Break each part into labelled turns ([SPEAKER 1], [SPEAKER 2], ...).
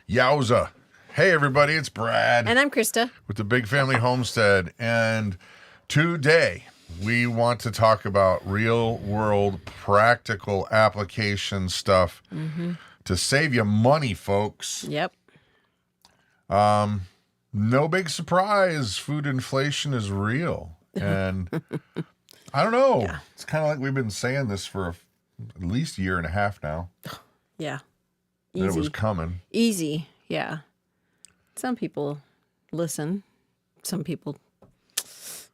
[SPEAKER 1] Yowza. Hey, everybody, it's Brad.
[SPEAKER 2] And I'm Christa.
[SPEAKER 1] With the Big Family Homestead. And today, we want to talk about real-world, practical application stuff to save you money, folks.
[SPEAKER 2] Yep.
[SPEAKER 1] No big surprise. Food inflation is real. And I don't know. Yeah. It's kind of like we've been saying this for at least a year and a half now.
[SPEAKER 2] Yeah.
[SPEAKER 1] That it was coming.
[SPEAKER 2] Easy. Yeah. Some people listen. Some people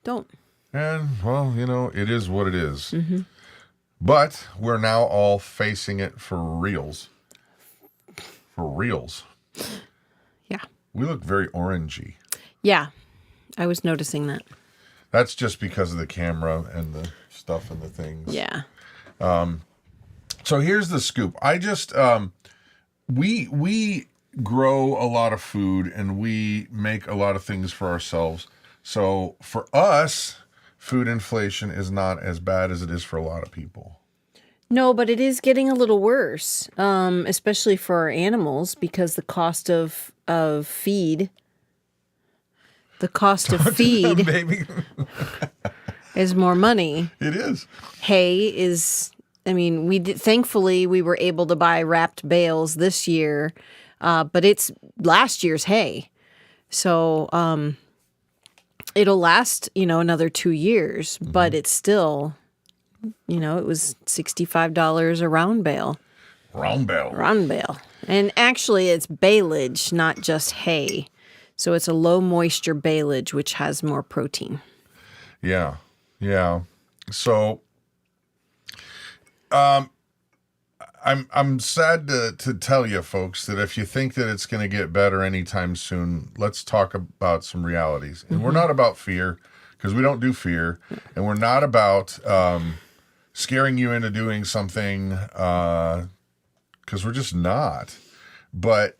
[SPEAKER 2] don't.
[SPEAKER 1] And, well, you know, it is what it is. But we're now all facing it for reals. For reals.
[SPEAKER 2] Yeah.
[SPEAKER 1] We look very orangey.
[SPEAKER 2] Yeah. I was noticing that.
[SPEAKER 1] That's just because of the camera and the stuff and the things.
[SPEAKER 2] Yeah.
[SPEAKER 1] So here's the scoop. I just, we grow a lot of food and we make a lot of things for ourselves. So for us, food inflation is not as bad as it is for a lot of people.
[SPEAKER 2] No, but it is getting a little worse, especially for our animals, because the cost of feed,
[SPEAKER 1] Baby.
[SPEAKER 2] is more money.
[SPEAKER 1] It is.
[SPEAKER 2] Hay is, I mean, thankfully we were able to buy wrapped bales this year, but it's last year's hay. So it'll last, another 2 years, but it's still, it was $65 a round bale.
[SPEAKER 1] Round bale.
[SPEAKER 2] Round bale. And actually it's baleage, not just hay. So it's a low moisture baleage, which has more protein.
[SPEAKER 1] Yeah. Yeah. So I'm sad to tell you folks that if you think that it's going to get better anytime soon, let's talk about some realities. And we're not about fear, because we don't do fear, and we're not about scaring you into doing something, because we're just not. But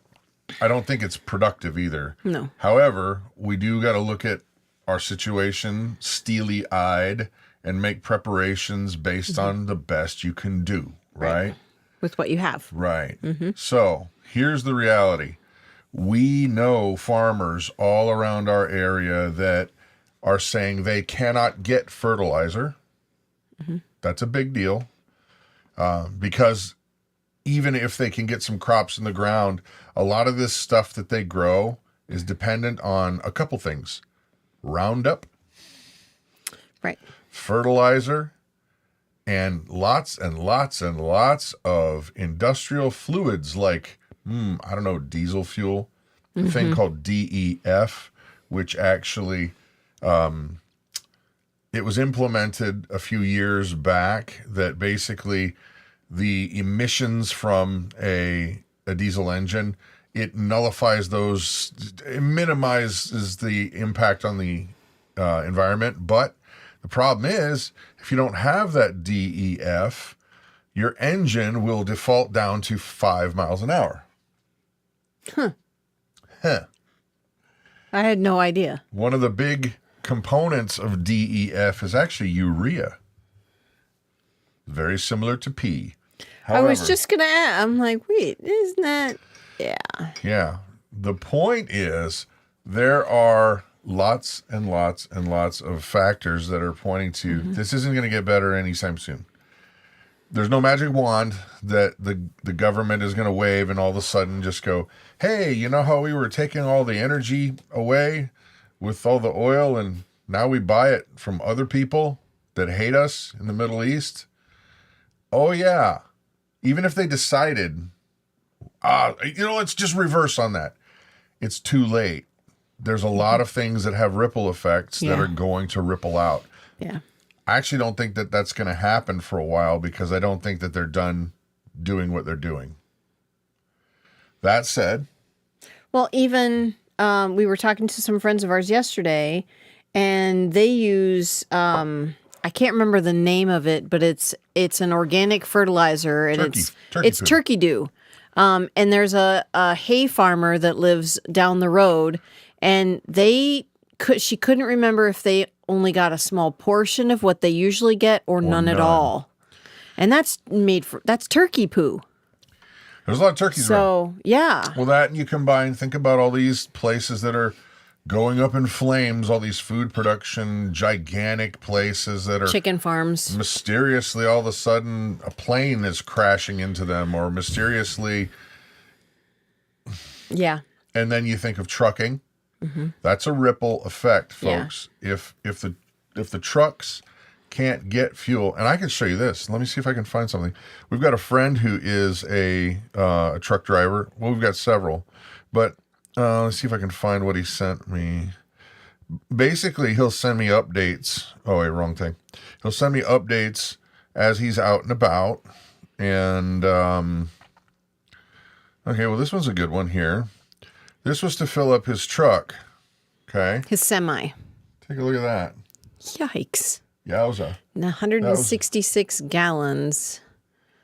[SPEAKER 1] I don't think it's productive either.
[SPEAKER 2] No.
[SPEAKER 1] However, we do got to look at our situation steely-eyed and make preparations based on the best you can do, right?
[SPEAKER 2] With what you have.
[SPEAKER 1] Right. So here's the reality. We know farmers all around our area that are saying they cannot get fertilizer. That's a big deal, because even if they can get some crops in the ground, a lot of this stuff that they grow is dependent on a couple things. Roundup,
[SPEAKER 2] right?
[SPEAKER 1] Fertilizer, and lots and lots and lots of industrial fluids like, diesel fuel, a thing called DEF, which actually, it was implemented a few years back that basically the emissions from a diesel engine, it nullifies those, it minimizes the impact on the environment. But the problem is, if you don't have that DEF, your engine will default down to 5 miles an hour.
[SPEAKER 2] I had no idea.
[SPEAKER 1] One of the big components of DEF is actually urea. Very similar to P. However,
[SPEAKER 2] I was just going to ask, I'm like, wait, isn't that, yeah.
[SPEAKER 1] Yeah. The point is, there are lots and lots and lots of factors that are pointing to this isn't going to get better anytime soon. There's no magic wand that the government is going to wave and all of a sudden just go, hey, you know how we were taking all the energy away with all the oil and now we buy it from other people that hate us in the Middle East? Oh, yeah. Even if they decided, let's just reverse on that. It's too late. There's a lot of things that have ripple effects that are going to ripple out.
[SPEAKER 2] Yeah.
[SPEAKER 1] I actually don't think that that's going to happen for a while because I don't think that they're done doing what they're doing. That said. Well,
[SPEAKER 2] even we were talking to some friends of ours yesterday, and they use, I can't remember the name of it, but it's an organic fertilizer, and it's turkey dew. And there's a hay farmer that lives down the road, and she couldn't remember if they only got a small portion of what they usually get or none at all. And that's turkey poo.
[SPEAKER 1] There's a lot of turkeys around.
[SPEAKER 2] So, yeah.
[SPEAKER 1] Well, that and you combine, think about all these places that are going up in flames, all these food production, gigantic places that are
[SPEAKER 2] chicken farms.
[SPEAKER 1] Mysteriously, all of a sudden, a plane is crashing into them, or mysteriously.
[SPEAKER 2] Yeah.
[SPEAKER 1] And then you think of trucking. That's a ripple effect, folks.
[SPEAKER 2] Yeah.
[SPEAKER 1] If the trucks can't get fuel, and I can show you this. Let me see if I can find something. We've got a friend who is a truck driver. Well, we've got several, but let's see if I can find what he sent me. Basically, he'll send me updates. Oh, wait, wrong thing. He'll send me updates as he's out and about. And okay, well, this one's a good one here. This was to fill up his truck. Okay.
[SPEAKER 2] His semi.
[SPEAKER 1] Take a look at that.
[SPEAKER 2] Yikes.
[SPEAKER 1] Yowza.
[SPEAKER 2] 166 gallons.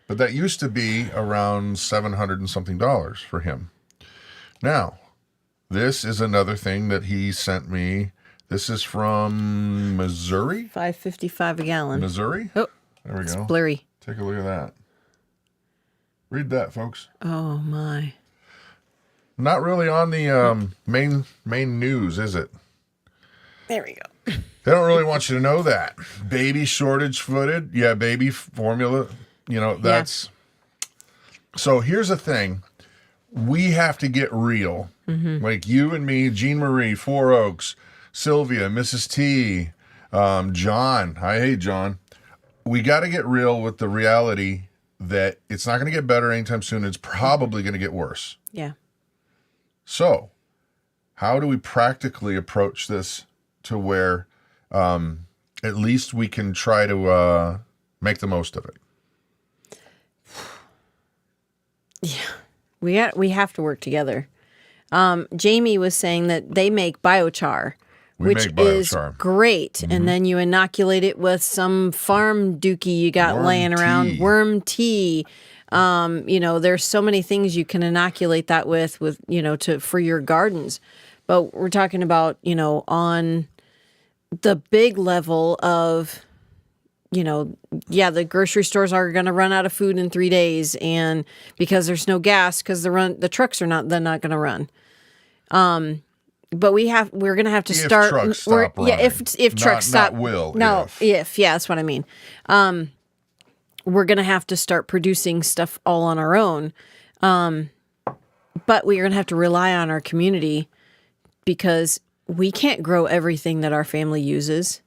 [SPEAKER 1] But that used to be around $700 and something for him. Now, this is another thing that he sent me. This is from Missouri.
[SPEAKER 2] $5.55 a gallon.
[SPEAKER 1] Missouri?
[SPEAKER 2] Oh,
[SPEAKER 1] there we go.
[SPEAKER 2] Blurry.
[SPEAKER 1] Take a look at that. Read that, folks.
[SPEAKER 2] Oh, my.
[SPEAKER 1] Not really on the main news, is it?
[SPEAKER 2] There we go.
[SPEAKER 1] They don't really want you to know that. Baby shortage footed. Yeah, baby formula. You know, that's... Yeah. So here's the thing. We have to get real. Like you and me, Jean Marie, Four Oaks, Sylvia, Mrs. T, John. Hi, hey, John. We got to get real with the reality that it's not going to get better anytime soon. It's probably going to get worse.
[SPEAKER 2] Yeah.
[SPEAKER 1] So how do we practically approach this to where at least we can try to make the most of it?
[SPEAKER 2] Yeah, we have to work together. Jamie was saying that they make biochar, which is great. And then you inoculate it with some farm dookie you got laying around, worm tea. You know, there's so many things you can inoculate that with, you know, for your gardens. But we're talking about, you know, on the big level of, you know, yeah, the grocery stores are going to run out of food in 3 days, and because there's no gas, because the trucks are not going to run. But we're going to have to start.
[SPEAKER 1] Trucks stop running.
[SPEAKER 2] Yeah, if trucks stop.
[SPEAKER 1] Not will.
[SPEAKER 2] No, if yeah, that's what I mean. We're going to have to start producing stuff all on our own. But we're going to have to rely on our community, because we can't grow everything that our family uses.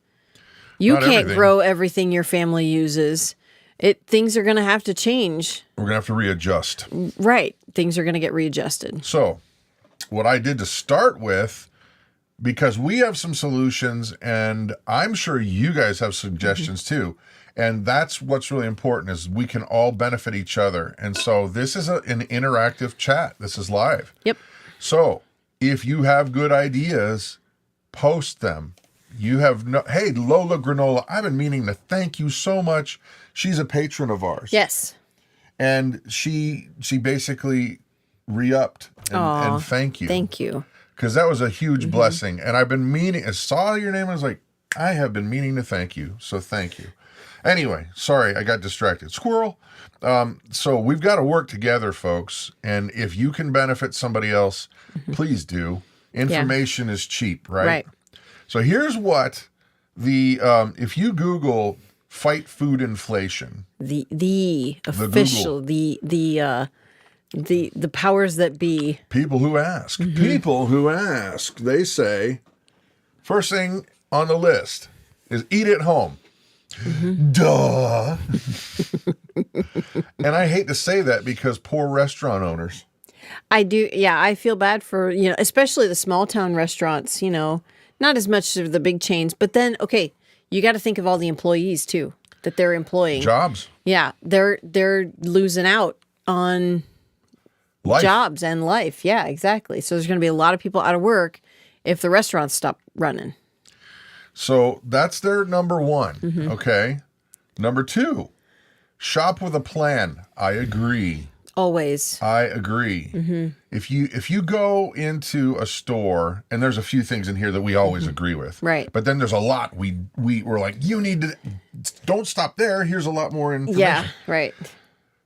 [SPEAKER 2] You can't grow everything your family uses. Things are going to have to change.
[SPEAKER 1] We're going to have to readjust.
[SPEAKER 2] Right. Things are going to get readjusted.
[SPEAKER 1] So what I did to start with, because we have some solutions, and I'm sure you guys have suggestions too. And that's what's really important, is we can all benefit each other. And so this is an interactive chat. This is live.
[SPEAKER 2] Yep.
[SPEAKER 1] So if you have good ideas, post them. You have hey, Lola Granola, I've been meaning to thank you so much. She's a patron of ours.
[SPEAKER 2] Yes.
[SPEAKER 1] And she basically re-upped and thank you.
[SPEAKER 2] Thank you.
[SPEAKER 1] Because that was a huge blessing. And I've been meaning, I saw your name, I was like, I have been meaning to thank you. So thank you. Anyway, sorry, I got distracted. Squirrel. So we've got to work together, folks. And if you can benefit somebody else, please do. Information is cheap, right?
[SPEAKER 2] Right.
[SPEAKER 1] So here's what if you Google fight food inflation, the official,
[SPEAKER 2] the powers that be.
[SPEAKER 1] People who ask, they say, first thing on the list is eat at home. Duh. And I hate to say that, because poor restaurant owners.
[SPEAKER 2] I do. Yeah. I feel bad for, especially the small town restaurants, not as much of the big chains, but then, okay, you got to think of all the employees too, that they're employing.
[SPEAKER 1] Jobs.
[SPEAKER 2] Yeah. They're losing out on
[SPEAKER 1] life.
[SPEAKER 2] Jobs and life. Yeah, exactly. So there's going to be a lot of people out of work if the restaurants stop running.
[SPEAKER 1] So that's their number one. Okay. Number two, shop with a plan. I agree.
[SPEAKER 2] Always.
[SPEAKER 1] I agree. If you go into a store, and there's a few things in here that we always agree with. Right. But then there's a lot we're like, you need to, don't stop there. Here's a lot more information.
[SPEAKER 2] Yeah, right.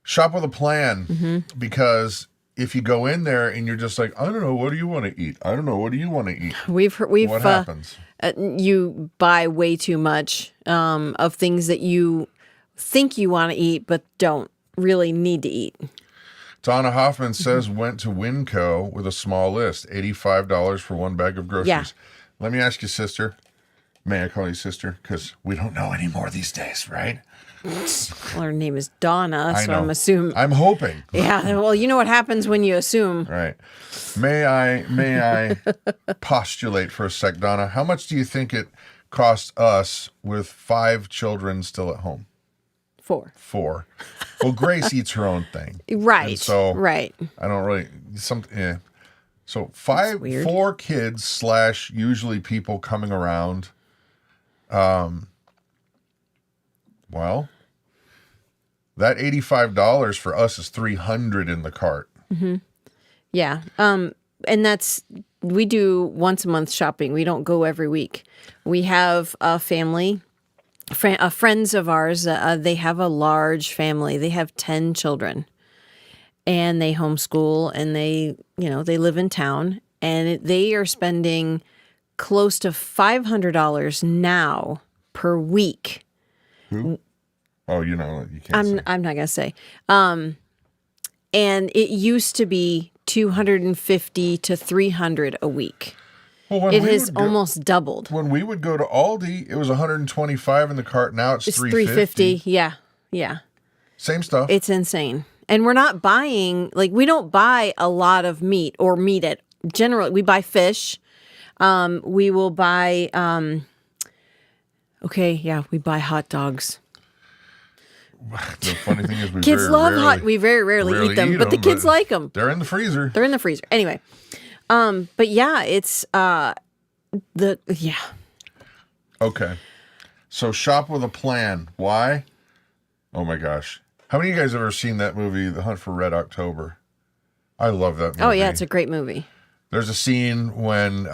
[SPEAKER 1] Shop with a plan, because if you go in there and you're just like, I don't know, what do you want to eat? I don't know, what do you want to eat?
[SPEAKER 2] We've
[SPEAKER 1] what happens?
[SPEAKER 2] You buy way too much of things that you think you want to eat, but don't really need to eat.
[SPEAKER 1] Donna Hoffman says went to Winco with a small list, $85 for one bag of groceries.
[SPEAKER 2] Yeah.
[SPEAKER 1] Let me ask you, sister. May I call you sister? Because we don't know anymore these days, right?
[SPEAKER 2] Well, her name is Donna,
[SPEAKER 1] I
[SPEAKER 2] so
[SPEAKER 1] know.
[SPEAKER 2] I'm assuming.
[SPEAKER 1] I'm hoping.
[SPEAKER 2] Yeah, well, you know what happens when you assume.
[SPEAKER 1] Right. May I postulate for a sec, Donna? How much do you think it costs us with 5 children still at home?
[SPEAKER 2] 4.
[SPEAKER 1] 4. Well, Grace eats her own thing.
[SPEAKER 2] Right.
[SPEAKER 1] And so
[SPEAKER 2] right.
[SPEAKER 1] I don't really yeah. So 4 kids / usually people coming around. Well, that $85 for us is $300 in the cart.
[SPEAKER 2] Yeah. And we do once a month shopping. We don't go every week. We have a family, friends of ours. They have a large family. They have 10 children, and they homeschool, and they live in town, and they are spending close to $500 now per week.
[SPEAKER 1] Who? Oh, you can't say.
[SPEAKER 2] I'm not gonna say. And it used to be $250 to $300 a week.
[SPEAKER 1] Well,
[SPEAKER 2] it has almost doubled.
[SPEAKER 1] When we would go to Aldi, it was $125 in the cart. Now it's $350.
[SPEAKER 2] Yeah, yeah.
[SPEAKER 1] Same stuff.
[SPEAKER 2] It's insane. And we're not buying, we don't buy a lot of meat or meat at generally. We buy fish. We will buy. We buy hot dogs.
[SPEAKER 1] The funny thing is,
[SPEAKER 2] kids love hot. We very rarely eat them, but the kids like them.
[SPEAKER 1] They're in the freezer.
[SPEAKER 2] Anyway, but yeah, it's
[SPEAKER 1] Okay, so shop with a plan. Why? Oh my gosh, how many of you guys have ever seen that movie, The Hunt for Red October? I love that movie.
[SPEAKER 2] Oh yeah, it's a great movie.
[SPEAKER 1] There's a scene when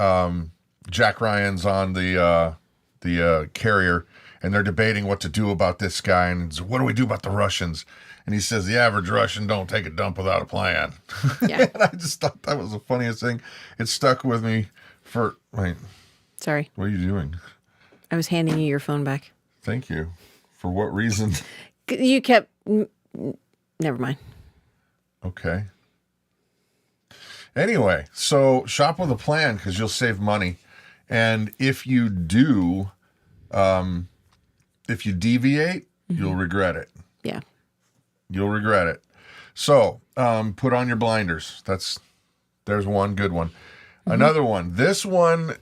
[SPEAKER 1] Jack Ryan's on the carrier, and they're debating what to do about this guy, and what do we do about the Russians? And he says, the average Russian don't take a dump without a plan.
[SPEAKER 2] Yeah.
[SPEAKER 1] And I just thought that was the funniest thing. It stuck with me for, wait.
[SPEAKER 2] Sorry.
[SPEAKER 1] What are you doing?
[SPEAKER 2] I was handing you your phone back.
[SPEAKER 1] Thank you. For what reason?
[SPEAKER 2] You kept, never mind.
[SPEAKER 1] Okay. Anyway, so shop with a plan because you'll save money. And if you do, if you deviate, you'll regret it.
[SPEAKER 2] Yeah.
[SPEAKER 1] You'll regret it. So, put on your blinders. There's one good one. Another one. This one.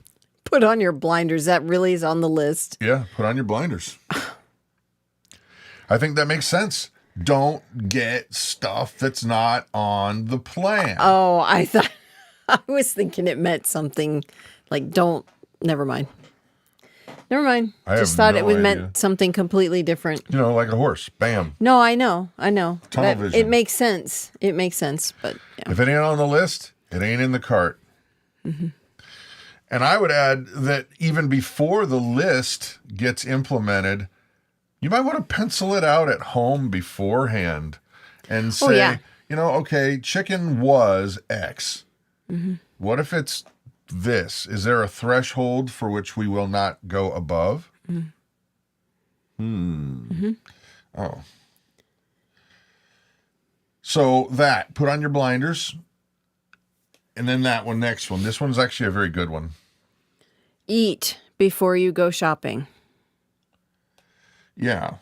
[SPEAKER 2] Put on your blinders. That really is on the list.
[SPEAKER 1] Yeah, put on your blinders. I think that makes sense. Don't get stuff that's not on the plan.
[SPEAKER 2] Oh, I was thinking it meant something never mind. Never mind. Just thought it meant something completely different.
[SPEAKER 1] Like a horse. Bam.
[SPEAKER 2] No, I know.
[SPEAKER 1] Tunnel vision.
[SPEAKER 2] It makes sense. But yeah.
[SPEAKER 1] If it ain't on the list, it ain't in the cart. Mm-hmm. And I would add that even before the list gets implemented, you might want to pencil it out at home beforehand and say, okay, chicken was X. Mm-hmm. What if it's this? Is there a threshold for which we will not go above? Mm-hmm. Oh. So put on your blinders. And then next one. This one's actually a very good one.
[SPEAKER 2] Eat before you go shopping.
[SPEAKER 1] Yeah.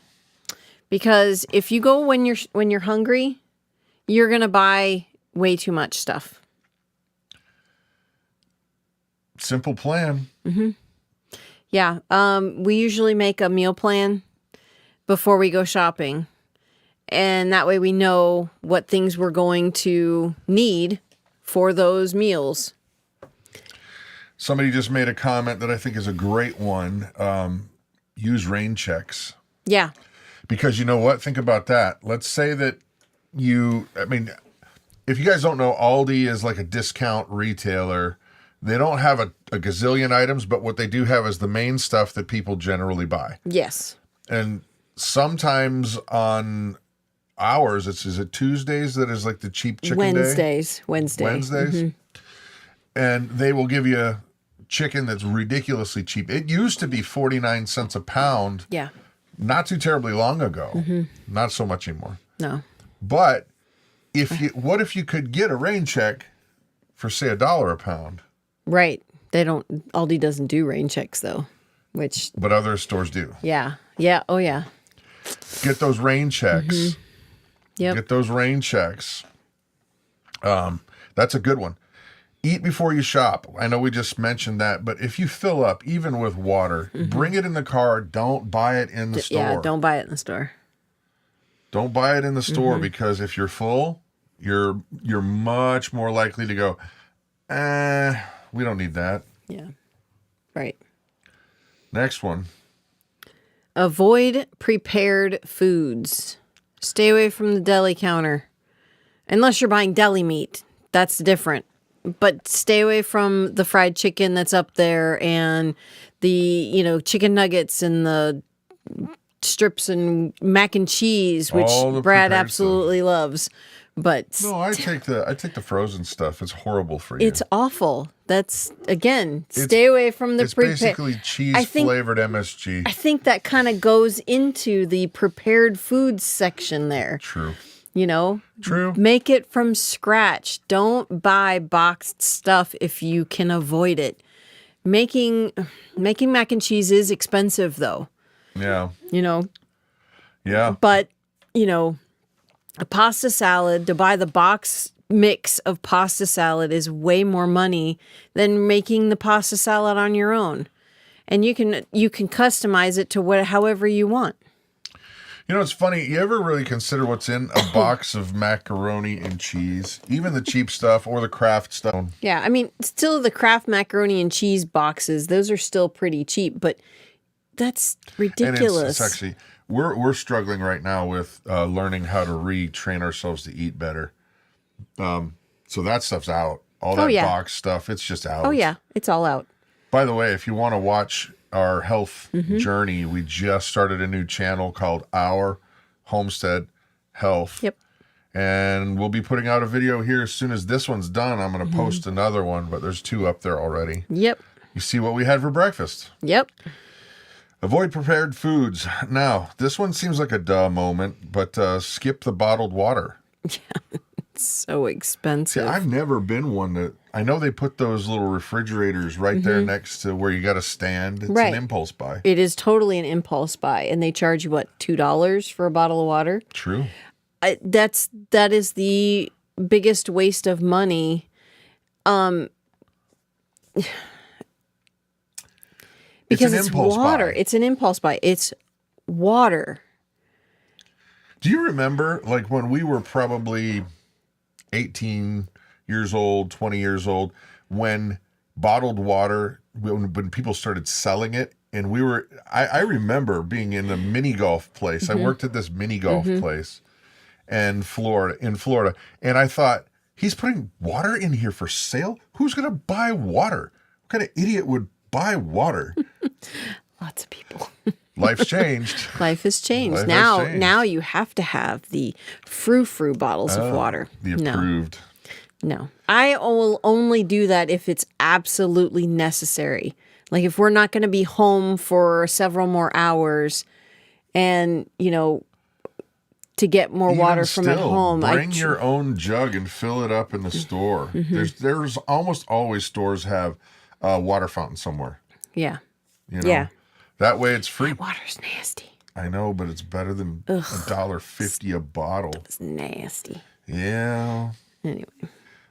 [SPEAKER 2] Because if you go when you're hungry, you're going to buy way too much stuff.
[SPEAKER 1] Simple plan.
[SPEAKER 2] Mm-hmm. Yeah. We usually make a meal plan before we go shopping. And that way we know what things we're going to need for those meals.
[SPEAKER 1] Somebody just made a comment that I think is a great one. Use rain checks.
[SPEAKER 2] Yeah.
[SPEAKER 1] Because you know what? Think about that. Let's say that if you guys don't know, Aldi is like a discount retailer. They don't have a gazillion items, but what they do have is the main stuff that people generally buy.
[SPEAKER 2] Yes.
[SPEAKER 1] And sometimes on ours, is it Tuesdays that is like the cheap chicken
[SPEAKER 2] Wednesdays.
[SPEAKER 1] day?
[SPEAKER 2] Wednesdays.
[SPEAKER 1] And they will give you chicken that's ridiculously cheap. It used to be 49 cents a pound.
[SPEAKER 2] Yeah.
[SPEAKER 1] Not too terribly long ago. Not so much anymore.
[SPEAKER 2] No.
[SPEAKER 1] But what if you could get a rain check for say $1 a pound?
[SPEAKER 2] Right. They don't. Aldi doesn't do rain checks though,
[SPEAKER 1] but other stores do.
[SPEAKER 2] Yeah. Yeah. Oh yeah.
[SPEAKER 1] Get those rain checks.
[SPEAKER 2] Yep.
[SPEAKER 1] Get those rain checks. That's a good one. Eat before you shop. I know we just mentioned that, but if you fill up, even with water, bring it in the car. Don't buy it in the store.
[SPEAKER 2] Yeah, don't buy it in the store.
[SPEAKER 1] Don't buy it in the store because if you're full, you're much more likely to go, we don't need that.
[SPEAKER 2] Yeah. Right.
[SPEAKER 1] Next one.
[SPEAKER 2] Avoid prepared foods. Stay away from the deli counter. Unless you're buying deli meat. That's different. But stay away from the fried chicken that's up there and the, chicken nuggets and the strips and mac and cheese, which Brad absolutely loves. But
[SPEAKER 1] no, I take the frozen stuff. It's horrible for you.
[SPEAKER 2] It's awful. That's stay away from the prepared.
[SPEAKER 1] It's basically cheese flavored MSG.
[SPEAKER 2] I think that kind of goes into the prepared foods section there.
[SPEAKER 1] True.
[SPEAKER 2] True. Make it from scratch. Don't buy boxed stuff if you can avoid it. Making mac and cheese is expensive though.
[SPEAKER 1] Yeah.
[SPEAKER 2] Yeah. But, a pasta salad, to buy the box mix of pasta salad is way more money than making the pasta salad on your own. And you can customize it to however you want.
[SPEAKER 1] It's funny. You ever really consider what's in a box of macaroni and cheese? Even the cheap stuff or the Kraft stuff.
[SPEAKER 2] Yeah, I mean, still the Kraft macaroni and cheese boxes, those are still pretty cheap, but that's ridiculous.
[SPEAKER 1] And it's actually, we're struggling right now with learning how to retrain ourselves to eat better. So that stuff's out. All that box stuff, it's just out.
[SPEAKER 2] Oh, yeah. It's all out.
[SPEAKER 1] By the way, if you want to watch our health journey, we just started a new channel called Our Homestead Health.
[SPEAKER 2] Yep.
[SPEAKER 1] And we'll be putting out a video here as soon as this one's done. I'm going to post another one, but there's 2 up there already.
[SPEAKER 2] Yep.
[SPEAKER 1] You see what we had for breakfast.
[SPEAKER 2] Yep.
[SPEAKER 1] Avoid prepared foods. Now, this one seems like a duh moment, but skip the bottled water.
[SPEAKER 2] Yeah, it's so expensive.
[SPEAKER 1] See, I've never been one that... I know they put those little refrigerators right there next to where you got to stand. It's an impulse buy.
[SPEAKER 2] It is totally an impulse buy. And they charge you, what, $2 for a bottle of water?
[SPEAKER 1] True.
[SPEAKER 2] That is the biggest waste of money. Because it's water. It's an impulse buy. It's water.
[SPEAKER 1] Do you remember, like, when we were probably 18 years old, 20 years old, when bottled water, when people started selling it, and I remember being in a mini golf place. I worked at this mini golf place in Florida, and I thought, he's putting water in here for sale? Who's going to buy water? What kind of idiot would buy water?
[SPEAKER 2] Lots of people.
[SPEAKER 1] Life's changed.
[SPEAKER 2] Life has changed. Now you have to have the frou-frou bottles of water.
[SPEAKER 1] The approved.
[SPEAKER 2] No. I will only do that if it's absolutely necessary. Like if we're not going to be home for several more hours and, to get more water from at home.
[SPEAKER 1] Bring your own jug and fill it up in the store. There's almost always stores have a water fountain somewhere.
[SPEAKER 2] Yeah.
[SPEAKER 1] Yeah. That way it's free.
[SPEAKER 2] That water's nasty.
[SPEAKER 1] I know, but it's better than $1.50 a bottle.
[SPEAKER 2] It's nasty.
[SPEAKER 1] Yeah.
[SPEAKER 2] Anyway.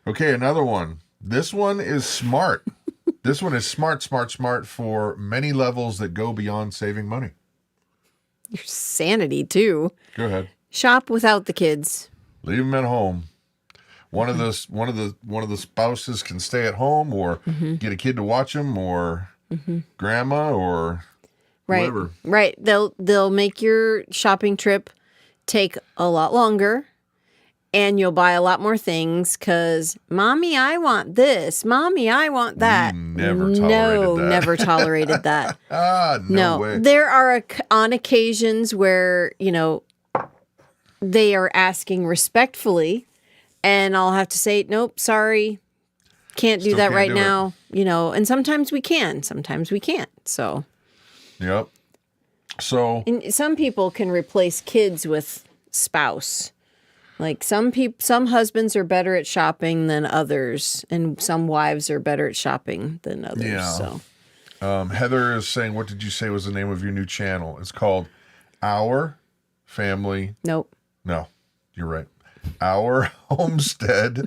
[SPEAKER 1] Okay, another one. This one is smart. This one is smart for many levels that go beyond saving money.
[SPEAKER 2] Your sanity, too.
[SPEAKER 1] Go ahead.
[SPEAKER 2] Shop without the kids.
[SPEAKER 1] Leave them at home. One of the spouses can stay at home or get a kid to watch them or grandma or whoever.
[SPEAKER 2] Right. They'll make your shopping trip take a lot longer. And you'll buy a lot more things because, Mommy, I want this. Mommy, I want that.
[SPEAKER 1] Never tolerated that.
[SPEAKER 2] Never tolerated that.
[SPEAKER 1] No way.
[SPEAKER 2] There are on occasions where, they are asking respectfully, and I'll have to say, nope, sorry, can't do that right now. You know, and sometimes we can, sometimes we can't. So,
[SPEAKER 1] yep. So,
[SPEAKER 2] and some people can replace kids with spouse. Like some husbands are better at shopping than others, and some wives are better at shopping than others.
[SPEAKER 1] Yeah.
[SPEAKER 2] So,
[SPEAKER 1] Heather is saying, what did you say was the name of your new channel? It's called Our Family.
[SPEAKER 2] nope.
[SPEAKER 1] No, you're right. Our Homestead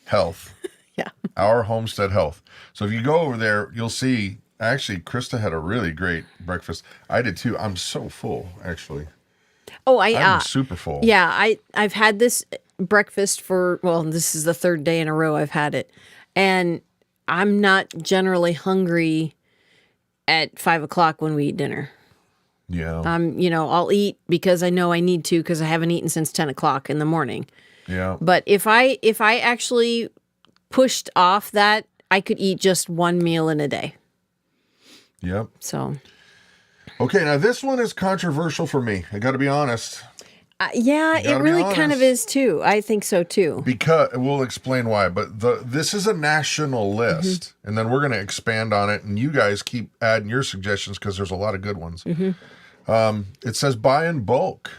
[SPEAKER 1] Health.
[SPEAKER 2] Yeah.
[SPEAKER 1] Our Homestead Health. So if you go over there, you'll see, actually, Christa had a really great breakfast. I did too. I'm so full, actually.
[SPEAKER 2] Oh,
[SPEAKER 1] I'm super full.
[SPEAKER 2] Yeah, I've had this breakfast for, well, this is the third day in a row I've had it. And I'm not generally hungry at 5 o'clock when we eat dinner.
[SPEAKER 1] Yeah.
[SPEAKER 2] You know, I'll eat because I know I need to because I haven't eaten since 10 o'clock in the morning.
[SPEAKER 1] Yeah.
[SPEAKER 2] But if I actually pushed off that, I could eat just one meal in a day.
[SPEAKER 1] Yep.
[SPEAKER 2] So.
[SPEAKER 1] Okay, now this one is controversial for me. I got to be honest.
[SPEAKER 2] Yeah, it really kind of is too. I think so too.
[SPEAKER 1] Because we'll explain why, but this is a national list, and then we're going to expand on it, and you guys keep adding your suggestions because there's a lot of good ones. It says buy in bulk.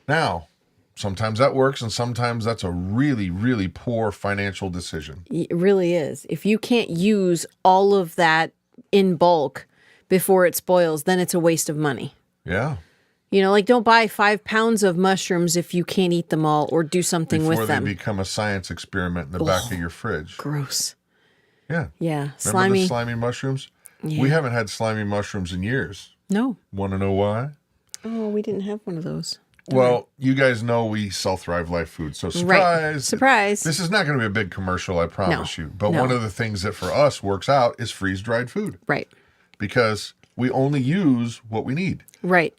[SPEAKER 1] Now, sometimes that works, and sometimes that's a really, really poor financial decision.
[SPEAKER 2] It really is. If you can't use all of that in bulk before it spoils, then it's a waste of money.
[SPEAKER 1] Yeah.
[SPEAKER 2] You know, like don't buy 5 pounds of mushrooms if you can't eat them all or do something with them.
[SPEAKER 1] Before they become a science experiment in the back of your fridge.
[SPEAKER 2] Gross.
[SPEAKER 1] Yeah.
[SPEAKER 2] Yeah.
[SPEAKER 1] Remember the slimy mushrooms? Yeah. We haven't had slimy mushrooms in years.
[SPEAKER 2] No.
[SPEAKER 1] Want to know why?
[SPEAKER 2] Oh, we didn't have one of those.
[SPEAKER 1] Well, you guys know we sell Thrive Life Food. So surprise.
[SPEAKER 2] Right. Surprise.
[SPEAKER 1] This is not going to be a big commercial, I promise you. But one of the things that for us works out is freeze-dried food.
[SPEAKER 2] Right.
[SPEAKER 1] Because we only use what we need.
[SPEAKER 2] Right.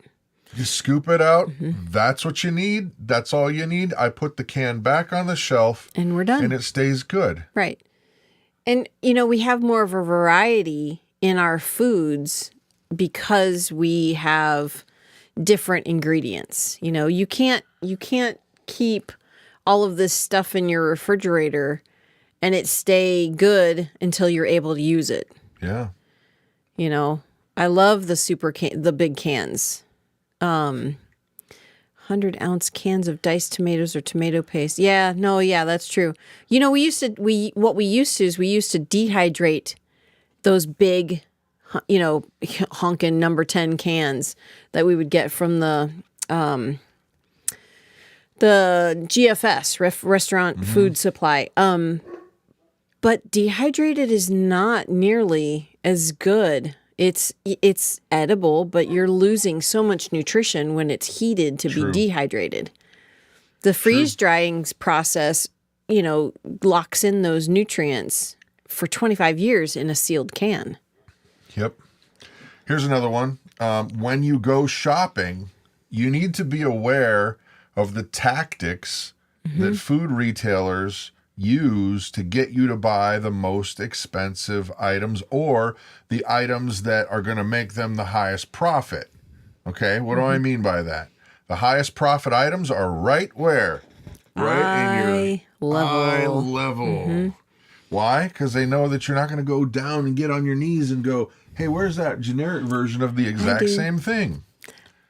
[SPEAKER 1] You scoop it out. That's what you need. That's all you need. I put the can back on the shelf.
[SPEAKER 2] And we're done.
[SPEAKER 1] And it stays good.
[SPEAKER 2] Right. And, you know, we have more of a variety in our foods because we have different ingredients. You know, you can't keep all of this stuff in your refrigerator and it stay good until you're able to use it.
[SPEAKER 1] Yeah.
[SPEAKER 2] You know, I love the big cans. 100-ounce cans of diced tomatoes or tomato paste. Yeah, that's true. You know, we used to dehydrate those big, you know, honkin' number 10 cans that we would get from the GFS restaurant food supply. But dehydrated is not nearly as good. It's edible, but you're losing so much nutrition when it's heated to be dehydrated. The freeze drying process, you know, locks in those nutrients for 25 years in a sealed can.
[SPEAKER 1] Yep. Here's another one. When you go shopping, you need to be aware of the tactics that food retailers use to get you to buy the most expensive items or the items that are going to make them the highest profit. Okay, what do I mean by that? The highest profit items are right where? Right in your eye level. Why? Because they know that you're not going to go down and get on your knees and go, hey, where's that generic version of the exact same thing?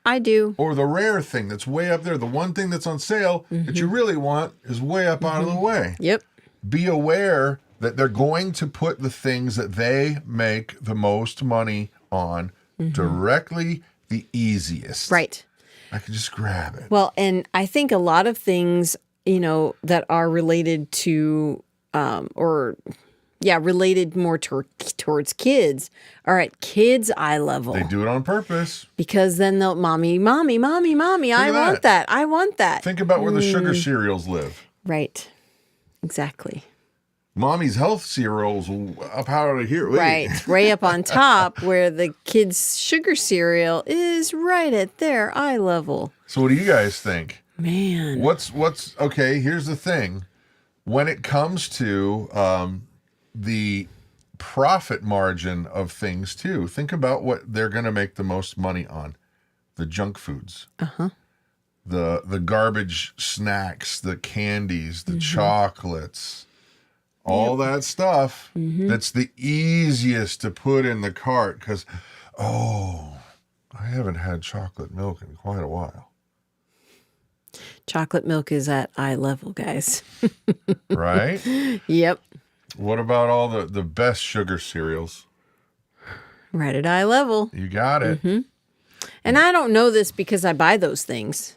[SPEAKER 2] I do.
[SPEAKER 1] Or the rare thing that's way up there. The one thing that's on sale that you really want is way up out of the way.
[SPEAKER 2] Yep.
[SPEAKER 1] Be aware that they're going to put the things that they make the most money on directly the easiest.
[SPEAKER 2] Right.
[SPEAKER 1] I can just grab it.
[SPEAKER 2] Well, and I think a lot of things, you know, that are related to related more towards kids are at kids' eye level.
[SPEAKER 1] They do it on purpose.
[SPEAKER 2] Because then they'll, mommy, I want that. I want that.
[SPEAKER 1] Think about where the sugar cereals live.
[SPEAKER 2] Right. Exactly.
[SPEAKER 1] Mommy's health cereals up out of here. Wait.
[SPEAKER 2] Right. Way up on top where the kids' sugar cereal is right at their eye level.
[SPEAKER 1] So what do you guys think?
[SPEAKER 2] Man.
[SPEAKER 1] What's okay, here's the thing. When it comes to the profit margin of things too, think about what they're going to make the most money on. The junk foods. the garbage snacks, the candies, the chocolates, all that stuff. That's the easiest to put in the cart because, I haven't had chocolate milk in quite a while.
[SPEAKER 2] Chocolate milk is at eye level, guys.
[SPEAKER 1] Right?
[SPEAKER 2] Yep.
[SPEAKER 1] What about all the best sugar cereals?
[SPEAKER 2] Right at eye level.
[SPEAKER 1] You got it.
[SPEAKER 2] And I don't know this because I buy those things.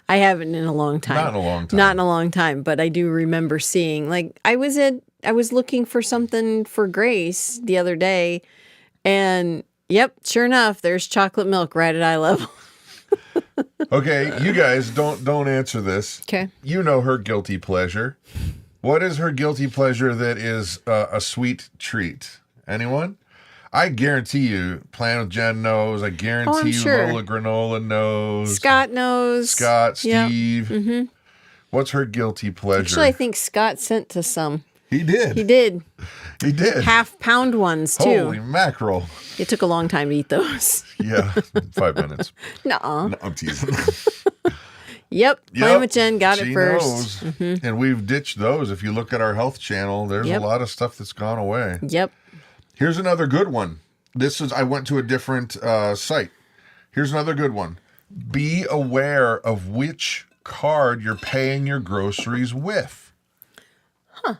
[SPEAKER 2] I haven't in a long time.
[SPEAKER 1] Not in a long time.
[SPEAKER 2] Not in a long time, but I do remember seeing, like, I was looking for something for Grace the other day, and yep, sure enough, there's chocolate milk right at eye level.
[SPEAKER 1] Okay, you guys don't answer this.
[SPEAKER 2] Okay.
[SPEAKER 1] You know her guilty pleasure. What is her guilty pleasure that is a sweet treat? Anyone? I guarantee you, Plan with Jen knows. I guarantee you,
[SPEAKER 2] sure.
[SPEAKER 1] Lola Granola knows.
[SPEAKER 2] Scott knows.
[SPEAKER 1] Scott,
[SPEAKER 2] Yep.
[SPEAKER 1] Steve. What's her guilty pleasure?
[SPEAKER 2] Actually, I think Scott sent to some.
[SPEAKER 1] He did.
[SPEAKER 2] He did.
[SPEAKER 1] He did.
[SPEAKER 2] Half-pound ones, too.
[SPEAKER 1] Holy mackerel.
[SPEAKER 2] It took a long time to eat those.
[SPEAKER 1] Yeah, 5 minutes.
[SPEAKER 2] Nuh-uh.
[SPEAKER 1] No, I'm teasing.
[SPEAKER 2] Yep. Plan with Jen got it
[SPEAKER 1] She
[SPEAKER 2] first.
[SPEAKER 1] knows. And we've ditched those. If you look at our health channel, there's a lot of stuff that's gone away.
[SPEAKER 2] Yep.
[SPEAKER 1] Here's another good one. I went to a different site. Here's another good one. Be aware of which card you're paying your groceries with.
[SPEAKER 2] Huh.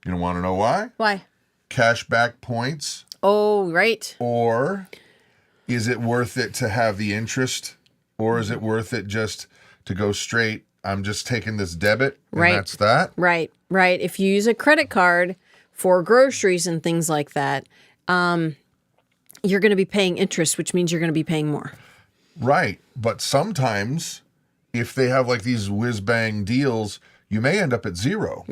[SPEAKER 1] You don't want to know why?
[SPEAKER 2] Why?
[SPEAKER 1] Cashback points.
[SPEAKER 2] Oh, right.
[SPEAKER 1] Or is it worth it to have the interest? Or is it worth it just to go straight, I'm just taking this debit and that's that?
[SPEAKER 2] Right. If you use a credit card for groceries and things like that, you're going to be paying interest, which means you're going to be paying more.
[SPEAKER 1] Right. But sometimes if they have like these whiz-bang deals, you may end up at zero.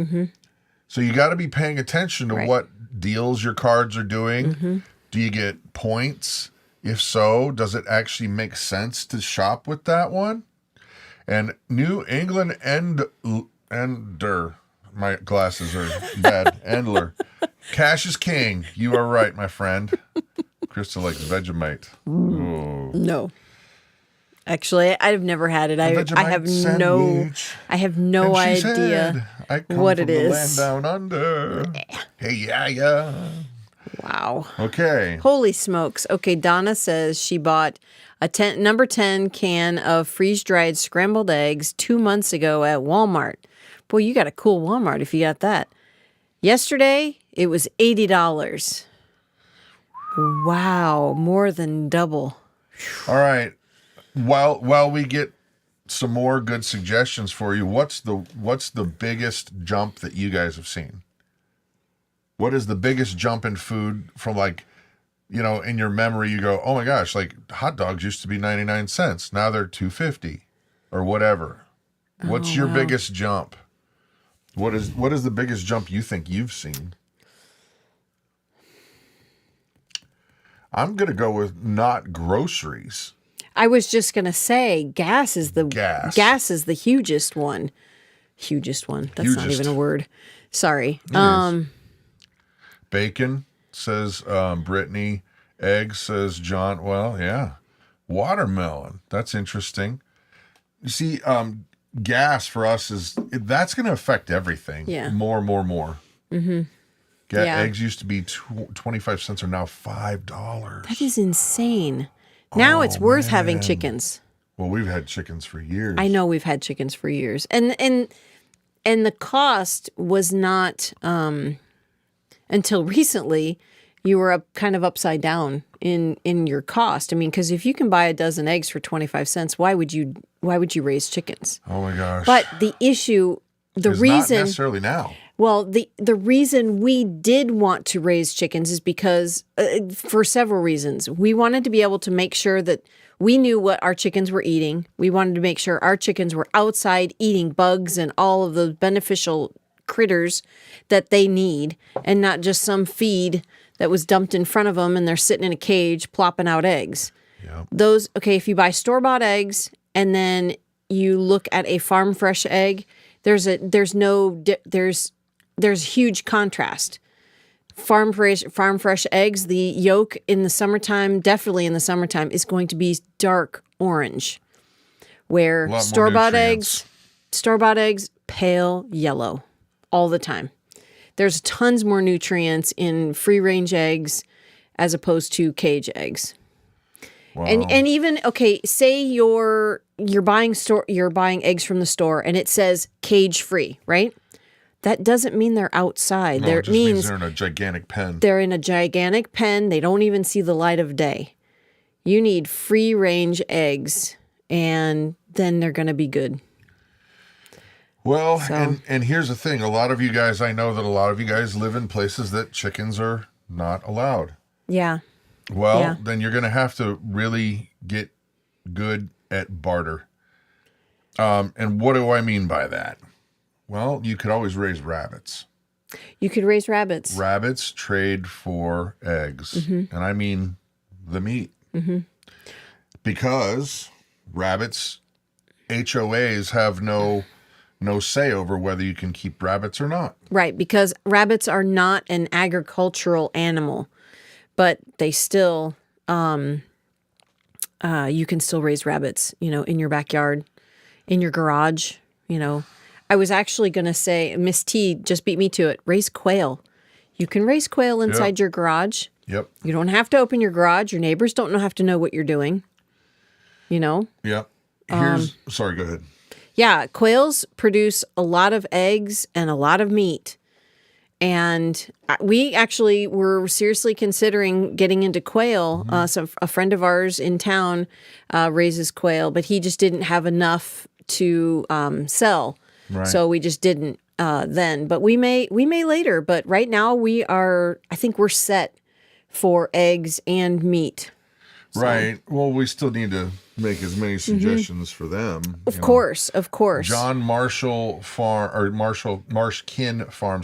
[SPEAKER 1] So you got to be paying attention to what deals your cards are doing. Do you get points? If so, does it actually make sense to shop with that one? And New England Ender, my glasses are bad, Endler. Cash is king. You are right, my friend. Christa likes Vegemite. Ooh.
[SPEAKER 2] No. Actually, I've never had it. I have
[SPEAKER 1] Sandwich.
[SPEAKER 2] I have no
[SPEAKER 1] And she
[SPEAKER 2] idea
[SPEAKER 1] said, I come
[SPEAKER 2] what
[SPEAKER 1] from
[SPEAKER 2] it
[SPEAKER 1] the
[SPEAKER 2] is.
[SPEAKER 1] land down under. Hey, yeah.
[SPEAKER 2] Wow.
[SPEAKER 1] Okay.
[SPEAKER 2] Holy smokes. Okay, Donna says she bought a number 10 can of freeze-dried scrambled eggs 2 months ago at Walmart. Boy, you got a cool Walmart if you got that. Yesterday, it was $80. Wow, more than double.
[SPEAKER 1] All right. While we get some more good suggestions for you, what's the biggest jump that you guys have seen? What is the biggest jump in food from, like, you know, in your memory you go, oh my gosh, like hot dogs used to be 99 cents. Now they're $2.50 or whatever. What's your biggest jump? What is the biggest jump you think you've seen? I'm going to go with not groceries.
[SPEAKER 2] I was just going to say gas is the hugest one. Hugest one. That's not even a word. Sorry.
[SPEAKER 1] Bacon, says Brittany. Eggs, says John. Well, yeah. Watermelon. That's interesting. You see, gas for us that's going to affect everything.
[SPEAKER 2] Yeah.
[SPEAKER 1] More. Mm-hmm.
[SPEAKER 2] Yeah.
[SPEAKER 1] Eggs used to be 25 cents, are now $5.
[SPEAKER 2] That is insane. Now it's worth having chickens.
[SPEAKER 1] Well, we've had chickens for years.
[SPEAKER 2] I know we've had chickens for years. And the cost was not until recently you were kind of upside down in your cost. I mean, because if you can buy a dozen eggs for 25 cents, why would you raise chickens?
[SPEAKER 1] Oh my gosh.
[SPEAKER 2] But the issue, the reason
[SPEAKER 1] not necessarily now.
[SPEAKER 2] Well, the reason we did want to raise chickens is because for several reasons. We wanted to be able to make sure that we knew what our chickens were eating. We wanted to make sure our chickens were outside eating bugs and all of the beneficial critters that they need, and not just some feed that was dumped in front of them and they're sitting in a cage plopping out eggs. Yep. If you buy store-bought eggs and then you look at a farm fresh egg, there's huge contrast. Farm fresh eggs, the yolk in the summertime, definitely in the summertime, is going to be dark orange. where
[SPEAKER 1] more
[SPEAKER 2] store-bought
[SPEAKER 1] nutrients.
[SPEAKER 2] eggs, pale yellow all the time. There's tons more nutrients in free-range eggs as opposed to cage eggs.
[SPEAKER 1] Wow.
[SPEAKER 2] And even, okay, say you're buying eggs from the store and it says cage-free, right? That doesn't mean they're outside.
[SPEAKER 1] No,
[SPEAKER 2] There,
[SPEAKER 1] it just means they're in a gigantic pen.
[SPEAKER 2] They're in a gigantic pen. They don't even see the light of day. You need free-range eggs, and then they're going to be good.
[SPEAKER 1] Well, and here's the thing. A lot of you guys, I know that a lot of you guys live in places that chickens are not allowed.
[SPEAKER 2] Yeah.
[SPEAKER 1] Well, then you're going to have to really get good at barter. And what do I mean by that? Well, you could always raise rabbits.
[SPEAKER 2] You could raise rabbits.
[SPEAKER 1] Rabbits trade for eggs. And I mean the meat. Because rabbits, HOAs have no say over whether you can keep rabbits or not.
[SPEAKER 2] Right, because rabbits are not an agricultural animal, but they still, you can still raise rabbits, in your backyard, in your garage, I was actually going to say, Miss T just beat me to it, raise quail. You can raise quail inside your garage.
[SPEAKER 1] Yep.
[SPEAKER 2] You don't have to open your garage. Your neighbors don't have to know what you're doing,
[SPEAKER 1] Yep. Sorry, go ahead.
[SPEAKER 2] Yeah, quails produce a lot of eggs and a lot of meat. And we actually were seriously considering getting into quail. So a friend of ours in town raises quail, but he just didn't have enough to sell.
[SPEAKER 1] Right.
[SPEAKER 2] So we just didn't then. But we may later. But right now I think we're set for eggs and meat. So.
[SPEAKER 1] Right. Well, we still need to make as many suggestions for them.
[SPEAKER 2] Of course.
[SPEAKER 1] John Marshall Marshkin Farm,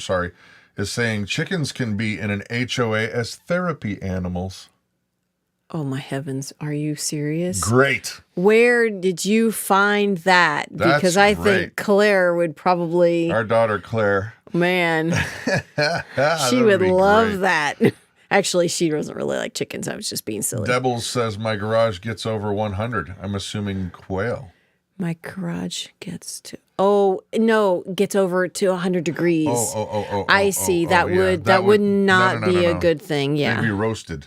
[SPEAKER 1] is saying chickens can be in an HOA as therapy animals.
[SPEAKER 2] Oh my heavens, are you serious?
[SPEAKER 1] Great.
[SPEAKER 2] Where did you find that? Because I think Claire would probably...
[SPEAKER 1] Our daughter Claire.
[SPEAKER 2] Man, she would love that. Actually, she doesn't really like chickens. I was just being silly.
[SPEAKER 1] Debbles says my garage gets over 100. I'm assuming quail.
[SPEAKER 2] My garage gets to... Oh, no, gets over to 100 degrees. I see. That would not be a good thing. Yeah.
[SPEAKER 1] They'd be roasted.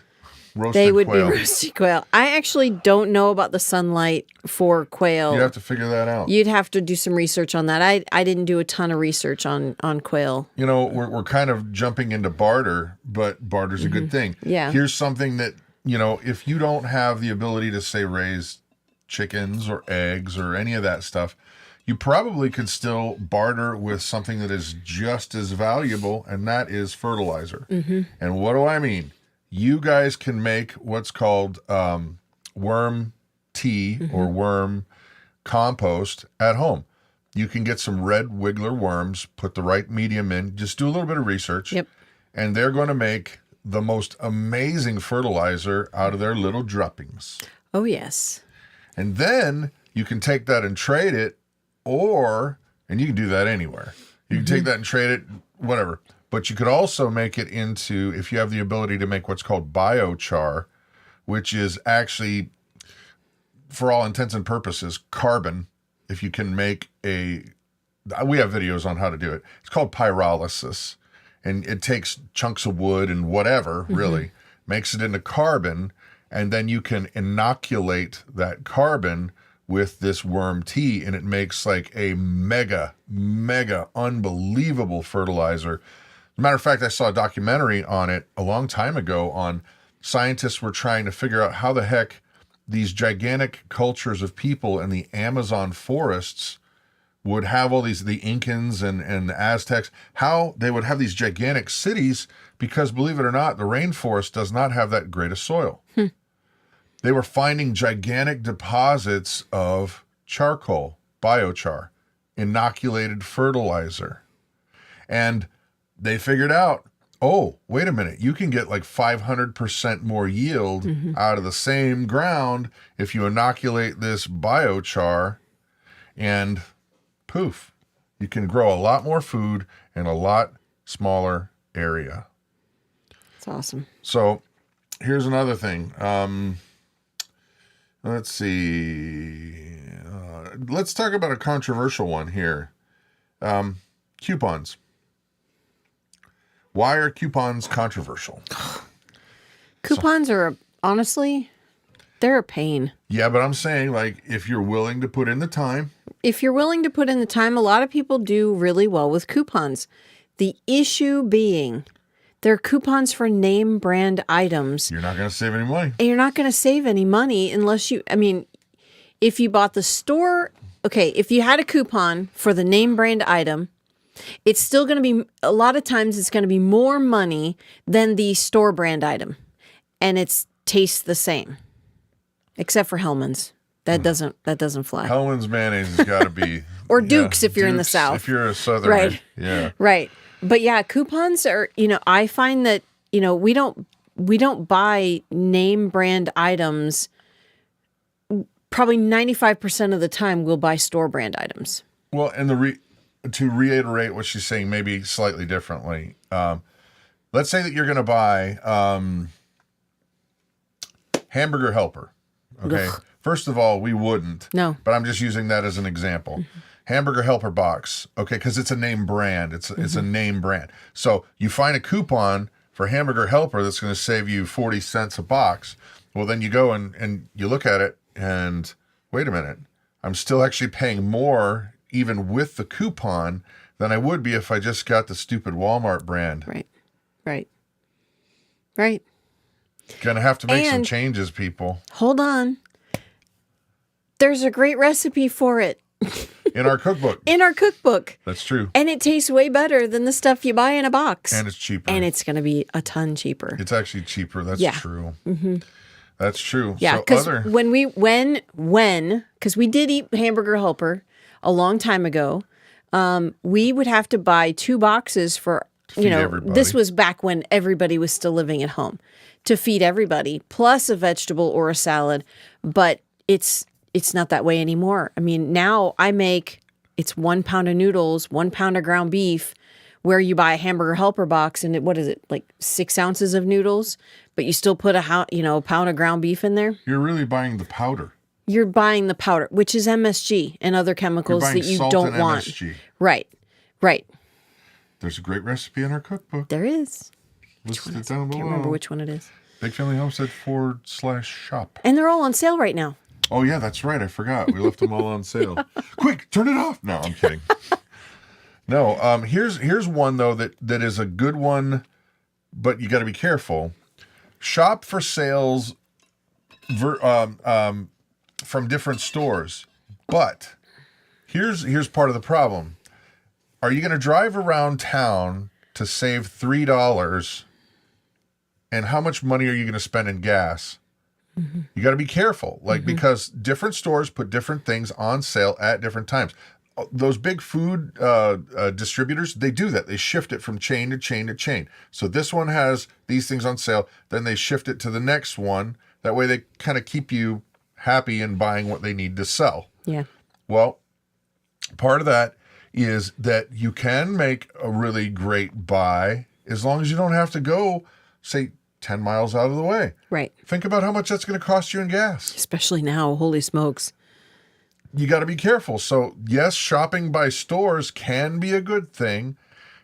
[SPEAKER 2] They would be roasted quail. I actually don't know about the sunlight for quail.
[SPEAKER 1] You'd have to figure that out.
[SPEAKER 2] You'd have to do some research on that. I didn't do a ton of research on quail.
[SPEAKER 1] We're kind of jumping into barter, but barter's a good thing.
[SPEAKER 2] Yeah.
[SPEAKER 1] Here's something that, if you don't have the ability to, say, raise chickens or eggs or any of that stuff, you probably could still barter with something that is just as valuable, and that is fertilizer. And what do I mean? You guys can make what's called worm tea or worm compost at home. You can get some red wiggler worms, put the right medium in, just do a little bit of research, and they're going to make the most amazing fertilizer out of their little droppings.
[SPEAKER 2] Oh, yes.
[SPEAKER 1] And then you can take that and trade it, and you can do that anywhere. You can take that and trade it, whatever. But you could also make it into, if you have the ability to make what's called biochar, which is actually, for all intents and purposes, carbon. If you can make we have videos on how to do it. It's called pyrolysis. And it takes chunks of wood and whatever, really, makes it into carbon, and then you can inoculate that carbon with this worm tea, and it makes like a mega unbelievable fertilizer. As a matter of fact, I saw a documentary on it a long time ago on scientists were trying to figure out how the heck these gigantic cultures of people in the Amazon forests would have all these, the Incans and the Aztecs, how they would have these gigantic cities because, believe it or not, the rainforest does not have that great a soil. They were finding gigantic deposits of charcoal, biochar, inoculated fertilizer. And they figured out, oh, wait a minute, you can get like 500% more yield out of the same ground if you inoculate this biochar, and poof, you can grow a lot more food in a lot smaller area.
[SPEAKER 2] That's awesome.
[SPEAKER 1] So here's another thing. Let's see. let's talk about a controversial one here. Coupons. Why are coupons controversial?
[SPEAKER 2] Coupons are, honestly, they're a pain.
[SPEAKER 1] Yeah, but I'm saying, like, if you're willing to put in the time.
[SPEAKER 2] If you're willing to put in the time, a lot of people do really well with coupons. The issue being, they're coupons for name brand items.
[SPEAKER 1] You're not going to save any money.
[SPEAKER 2] And you're not going to save any money unless you, I mean, if you bought the store, okay, if you had a coupon for the name brand item, it's still going to be, a lot of times it's going to be more money than the store brand item. And it tastes the same. Except for Hellman's. That doesn't fly.
[SPEAKER 1] Hellman's mayonnaise has got to be.
[SPEAKER 2] Or Duke's if you're in the South.
[SPEAKER 1] If you're a Southerner.
[SPEAKER 2] Right.
[SPEAKER 1] Yeah.
[SPEAKER 2] Right. But yeah, coupons are, I find that, we don't buy name brand items. Probably 95% of the time we'll buy store brand items.
[SPEAKER 1] Well, and to reiterate what she's saying, maybe slightly differently. Let's say that you're going to buy Hamburger Helper. Okay.
[SPEAKER 2] Ugh.
[SPEAKER 1] First of all, we wouldn't.
[SPEAKER 2] No.
[SPEAKER 1] But I'm just using that as an example. Mm-hmm. Hamburger Helper box. Okay, because it's a name brand. It's a name brand. So you find a coupon for Hamburger Helper that's going to save you 40 cents a box. Well, then you go and you look at it and wait a minute. I'm still actually paying more even with the coupon than I would be if I just got the stupid Walmart brand.
[SPEAKER 2] Right. Right. Right.
[SPEAKER 1] Gonna have to make some changes, people.
[SPEAKER 2] Hold on. There's a great recipe for it.
[SPEAKER 1] In our cookbook.
[SPEAKER 2] In our cookbook.
[SPEAKER 1] That's true.
[SPEAKER 2] And it tastes way better than the stuff you buy in a box.
[SPEAKER 1] And it's cheaper.
[SPEAKER 2] And it's going to be a ton cheaper.
[SPEAKER 1] It's actually cheaper. That's true.
[SPEAKER 2] Mm-hmm.
[SPEAKER 1] That's true.
[SPEAKER 2] Yeah, because because we did eat Hamburger Helper a long time ago, we would have to buy 2 boxes for,
[SPEAKER 1] everybody.
[SPEAKER 2] This was back when everybody was still living at home, to feed everybody, plus a vegetable or a salad. But it's not that way anymore. I mean, now it's 1 pound of noodles, 1 pound of ground beef, where you buy a Hamburger Helper box and what is it, like 6 ounces of noodles, but you still put a pound of ground beef in there.
[SPEAKER 1] You're really buying the powder.
[SPEAKER 2] You're buying the powder, which is MSG and other chemicals that you don't want.
[SPEAKER 1] MSG.
[SPEAKER 2] Right. Right.
[SPEAKER 1] There's a great recipe in our cookbook.
[SPEAKER 2] There is.
[SPEAKER 1] Listed it down below.
[SPEAKER 2] Can't remember which one it is.
[SPEAKER 1] Big Family Homestead /shop.
[SPEAKER 2] And they're all on sale right now.
[SPEAKER 1] Oh yeah, that's right. I forgot. We left them all on sale. Quick, turn it off. No, I'm kidding. No, here's one though that is a good one, but you got to be careful. Shop for sales from different stores. But here's part of the problem. Are you going to drive around town to save $3? And how much money are you going to spend in gas? Mm-hmm. You got to be careful, because different stores put different things on sale at different times. Those big food distributors, they do that. They shift it from chain to chain to chain. So this one has these things on sale, then they shift it to the next one. That way they kind of keep you happy in buying what they need to sell.
[SPEAKER 2] Yeah.
[SPEAKER 1] Well, part of that is that you can make a really great buy as long as you don't have to go, say, 10 miles out of the way.
[SPEAKER 2] Right.
[SPEAKER 1] Think about how much that's going to cost you in gas.
[SPEAKER 2] Especially now. Holy smokes.
[SPEAKER 1] You got to be careful. So, yes, shopping by stores can be a good thing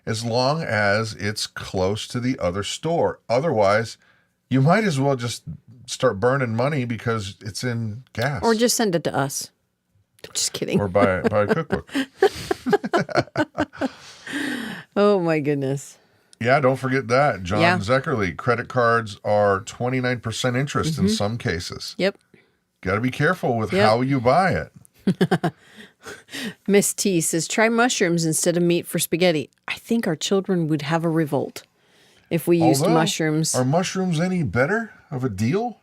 [SPEAKER 1] as long as it's close to the other store. Otherwise, you might as well just start burning money because it's in gas.
[SPEAKER 2] Or just send it to us. Just kidding.
[SPEAKER 1] Or buy a cookbook.
[SPEAKER 2] Oh, my goodness.
[SPEAKER 1] Yeah, don't forget that. John Zeckerly, credit cards are 29% interest in some cases.
[SPEAKER 2] Yep.
[SPEAKER 1] Got to be careful with how you buy it.
[SPEAKER 2] Miss T says, try mushrooms instead of meat for spaghetti. I think our children would have a revolt if we used mushrooms.
[SPEAKER 1] Are mushrooms any better of a deal?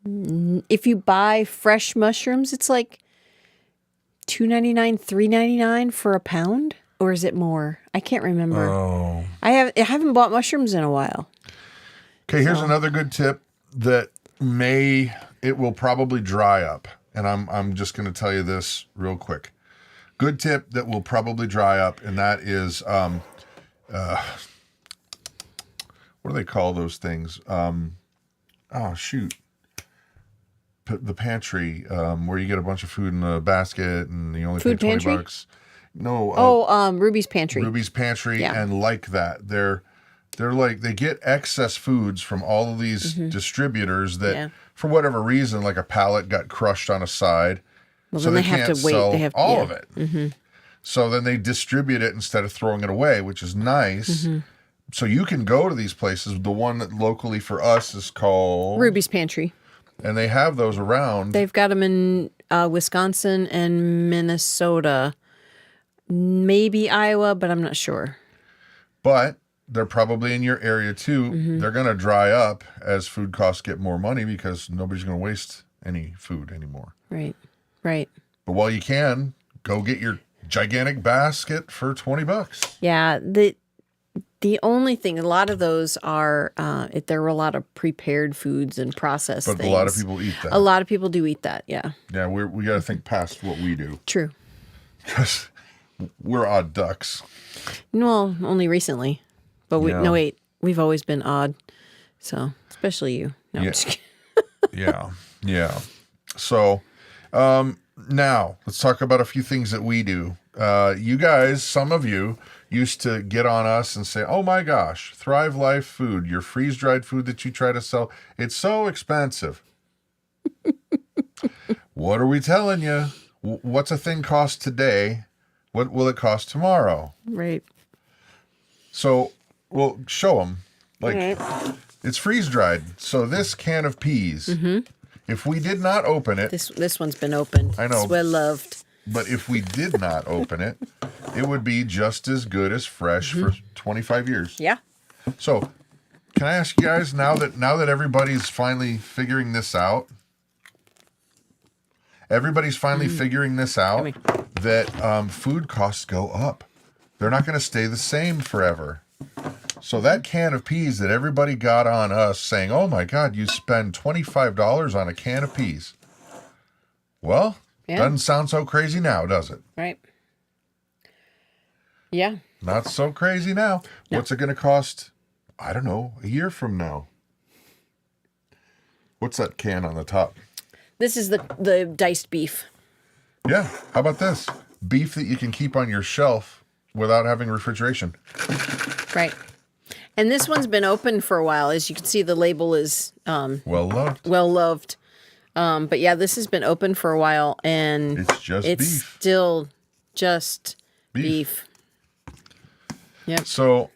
[SPEAKER 2] If you buy fresh mushrooms, it's like $2.99, $3.99 for a pound. Or is it more? I can't remember.
[SPEAKER 1] Oh.
[SPEAKER 2] I haven't bought mushrooms in a while.
[SPEAKER 1] Okay, here's another good tip that it will probably dry up. And I'm just going to tell you this real quick. Good tip that will probably dry up, and that is what do they call those things? Oh shoot. the Pantry, where you get a bunch of food in a basket and you only pay
[SPEAKER 2] Food
[SPEAKER 1] 20
[SPEAKER 2] Pantry?
[SPEAKER 1] bucks. No.
[SPEAKER 2] Ruby's Pantry.
[SPEAKER 1] Ruby's Pantry,
[SPEAKER 2] Yeah.
[SPEAKER 1] and like that. They're like, they get excess foods from all of these distributors that,
[SPEAKER 2] Yeah.
[SPEAKER 1] for whatever reason, like a pallet got crushed on a side.
[SPEAKER 2] Well,
[SPEAKER 1] So
[SPEAKER 2] then
[SPEAKER 1] they
[SPEAKER 2] they have
[SPEAKER 1] can't
[SPEAKER 2] to wait.
[SPEAKER 1] sell
[SPEAKER 2] They have
[SPEAKER 1] all
[SPEAKER 2] yeah.
[SPEAKER 1] of it. So then they distribute it instead of throwing it away, which is nice. So you can go to these places. The one that locally for us is called
[SPEAKER 2] Ruby's Pantry.
[SPEAKER 1] and they have those around.
[SPEAKER 2] They've got them in Wisconsin and Minnesota, maybe Iowa, but I'm not sure.
[SPEAKER 1] But they're probably in your area too. They're going to dry up as food costs get more money because nobody's going to waste any food anymore.
[SPEAKER 2] Right. Right.
[SPEAKER 1] But while you can, go get your gigantic basket for 20 bucks.
[SPEAKER 2] Yeah. The only thing, a lot of those are, there are a lot of prepared foods and processed
[SPEAKER 1] But
[SPEAKER 2] things.
[SPEAKER 1] a lot of people eat that.
[SPEAKER 2] A lot of people do eat that, yeah.
[SPEAKER 1] Yeah, we got to think past what we do.
[SPEAKER 2] True.
[SPEAKER 1] Because we're odd ducks.
[SPEAKER 2] Well, only recently. But
[SPEAKER 1] Yeah.
[SPEAKER 2] no, wait, we've always been odd. So, especially you. No, I'm
[SPEAKER 1] Yeah.
[SPEAKER 2] just kidding.
[SPEAKER 1] Yeah. So now let's talk about a few things that we do. You guys, some of you used to get on us and say, oh my gosh, Thrive Life food, your freeze-dried food that you try to sell, it's so expensive. What are we telling you? What's a thing cost today? What will it cost tomorrow?
[SPEAKER 2] Right.
[SPEAKER 1] So we'll show them. Like, it's freeze-dried. So this can of peas, if we did not open it,
[SPEAKER 2] This one's been opened.
[SPEAKER 1] I know.
[SPEAKER 2] It's well loved.
[SPEAKER 1] but if we did not open it, it would be just as good as fresh for 25 years.
[SPEAKER 2] Yeah.
[SPEAKER 1] So, can I ask you guys, now that everybody's finally figuring this out, that food costs go up. They're not going to stay the same forever. So that can of peas that everybody got on us saying, oh my God, you spend $25 on a can of peas. Well,
[SPEAKER 2] Yeah.
[SPEAKER 1] doesn't sound so crazy now, does it?
[SPEAKER 2] Right. Yeah.
[SPEAKER 1] Not so crazy now.
[SPEAKER 2] No.
[SPEAKER 1] What's it going to cost? I don't know, a year from now. What's that can on the top?
[SPEAKER 2] This is the diced beef.
[SPEAKER 1] Yeah, how about this? Beef that you can keep on your shelf without having refrigeration.
[SPEAKER 2] Right. And this one's been open for a while. As you can see, the label is
[SPEAKER 1] Well loved.
[SPEAKER 2] well loved. But yeah, this has been open for a while, and
[SPEAKER 1] It's just
[SPEAKER 2] it's
[SPEAKER 1] beef.
[SPEAKER 2] still just beef. Yep.
[SPEAKER 1] So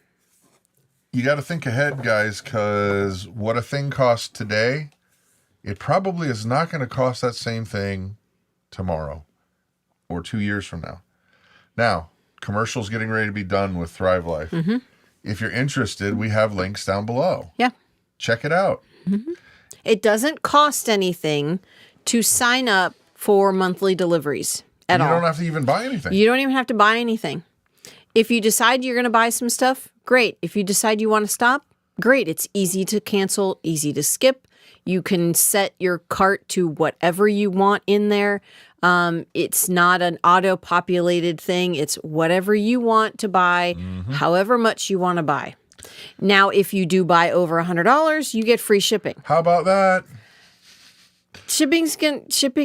[SPEAKER 1] you got to think ahead, guys, because what a thing costs today, it probably is not going to cost that same thing tomorrow or 2 years from now. Now, commercials getting ready to be done with Thrive Life. If you're interested, we have links down below.
[SPEAKER 2] Yeah.
[SPEAKER 1] Check it out.
[SPEAKER 2] It doesn't cost anything to sign up for monthly deliveries at
[SPEAKER 1] You
[SPEAKER 2] all.
[SPEAKER 1] don't have to even buy anything.
[SPEAKER 2] You don't even have to buy anything. If you decide you're going to buy some stuff, great. If you decide you want to stop, great. It's easy to cancel, easy to skip. You can set your cart to whatever you want in there. It's not an auto-populated thing. It's whatever you want to buy, however much you want to buy. Now, if you do buy over $100, you get free shipping.
[SPEAKER 1] How about that?
[SPEAKER 2] Shipping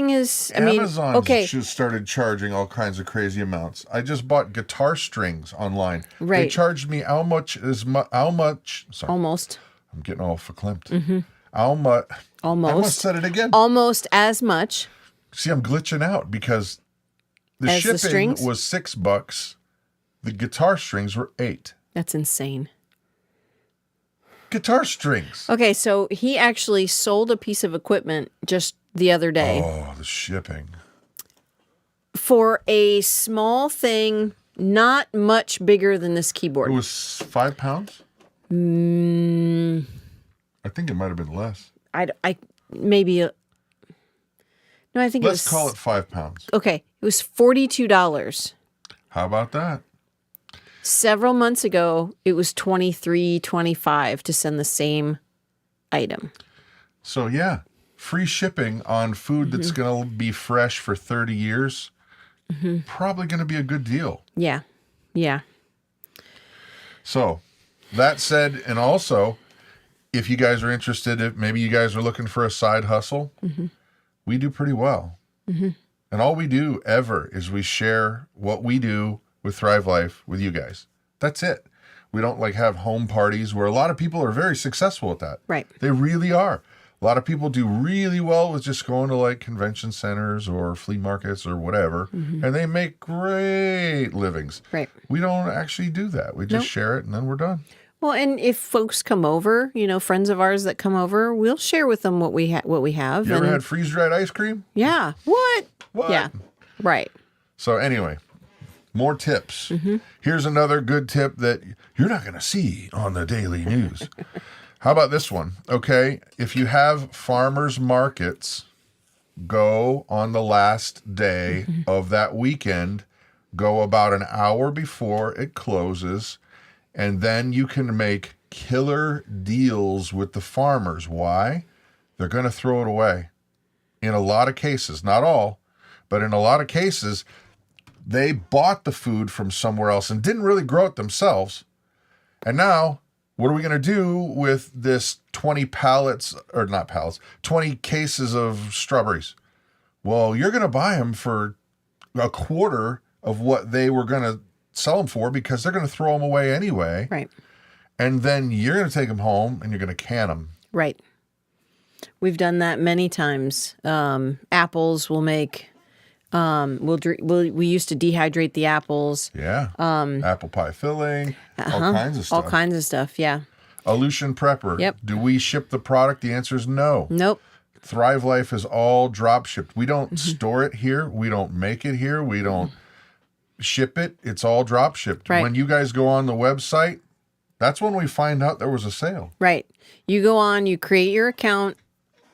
[SPEAKER 2] is,
[SPEAKER 1] Amazon
[SPEAKER 2] okay.
[SPEAKER 1] just started charging all kinds of crazy amounts. I just bought guitar strings online. They
[SPEAKER 2] Right.
[SPEAKER 1] charged me how much? Sorry,
[SPEAKER 2] Almost.
[SPEAKER 1] I'm getting all verklempt. How much? I almost
[SPEAKER 2] Almost.
[SPEAKER 1] said it again.
[SPEAKER 2] Almost as much.
[SPEAKER 1] See, I'm glitching out because the
[SPEAKER 2] As the
[SPEAKER 1] shipping
[SPEAKER 2] strings?
[SPEAKER 1] was $6. The guitar strings were $8.
[SPEAKER 2] That's insane.
[SPEAKER 1] Guitar strings.
[SPEAKER 2] Okay, so he actually sold a piece of equipment just the other day
[SPEAKER 1] Oh, the shipping.
[SPEAKER 2] for a small thing, not much bigger than this
[SPEAKER 1] It
[SPEAKER 2] keyboard.
[SPEAKER 1] was 5 pounds. I think it might have been less.
[SPEAKER 2] I maybe no, I think
[SPEAKER 1] Let's
[SPEAKER 2] it was
[SPEAKER 1] call it 5 pounds.
[SPEAKER 2] okay. It was $42.
[SPEAKER 1] How about that?
[SPEAKER 2] Several months ago, it was $23.25 to send the same item.
[SPEAKER 1] So yeah, free shipping on food that's going to be fresh for 30 years. Probably going to be a good deal.
[SPEAKER 2] Yeah, yeah.
[SPEAKER 1] So that said, and also, if you guys are interested, if maybe you guys are looking for a side hustle, we do pretty well. And all we do ever is we share what we do with Thrive Life with you guys. That's it. We don't like have home parties where a lot of people are very successful at that.
[SPEAKER 2] Right.
[SPEAKER 1] They really are. A lot of people do really well with just going to like convention centers or flea markets or whatever, and they make great livings.
[SPEAKER 2] Right.
[SPEAKER 1] We don't actually do that. We just share it and then we're done.
[SPEAKER 2] Well, and if folks come over, friends of ours that come over, we'll share with them what we have.
[SPEAKER 1] You ever had freeze-dried ice cream?
[SPEAKER 2] Yeah. What?
[SPEAKER 1] What?
[SPEAKER 2] Yeah. Right.
[SPEAKER 1] So anyway, more tips. Here's another good tip that you're not going to see on the daily news. How about this one? Okay, if you have farmers markets, go on the last day of that weekend, go about an hour before it closes, and then you can make killer deals with the farmers. Why? They're going to throw it away. In a lot of cases, not all, but in a lot of cases, they bought the food from somewhere else and didn't really grow it themselves. And now, what are we going to do with this 20 cases of strawberries? Well, you're going to buy them for a quarter of what they were going to sell them for because they're going to throw them away anyway.
[SPEAKER 2] Right.
[SPEAKER 1] And then you're going to take them home and you're going to can them.
[SPEAKER 2] Right. We've done that many times. Apples will make, we used to dehydrate the apples.
[SPEAKER 1] Yeah. Apple pie filling, all kinds of stuff.
[SPEAKER 2] All kinds of stuff, yeah.
[SPEAKER 1] Aleutian Prepper.
[SPEAKER 2] Yep.
[SPEAKER 1] Do we ship the product? The answer is no.
[SPEAKER 2] Nope.
[SPEAKER 1] Thrive Life is all drop shipped. We don't store it here. We don't make it here. We don't ship it. It's all drop shipped.
[SPEAKER 2] Right.
[SPEAKER 1] When you guys go on the website, that's when we find out there was a sale.
[SPEAKER 2] Right. You go on, you create your account,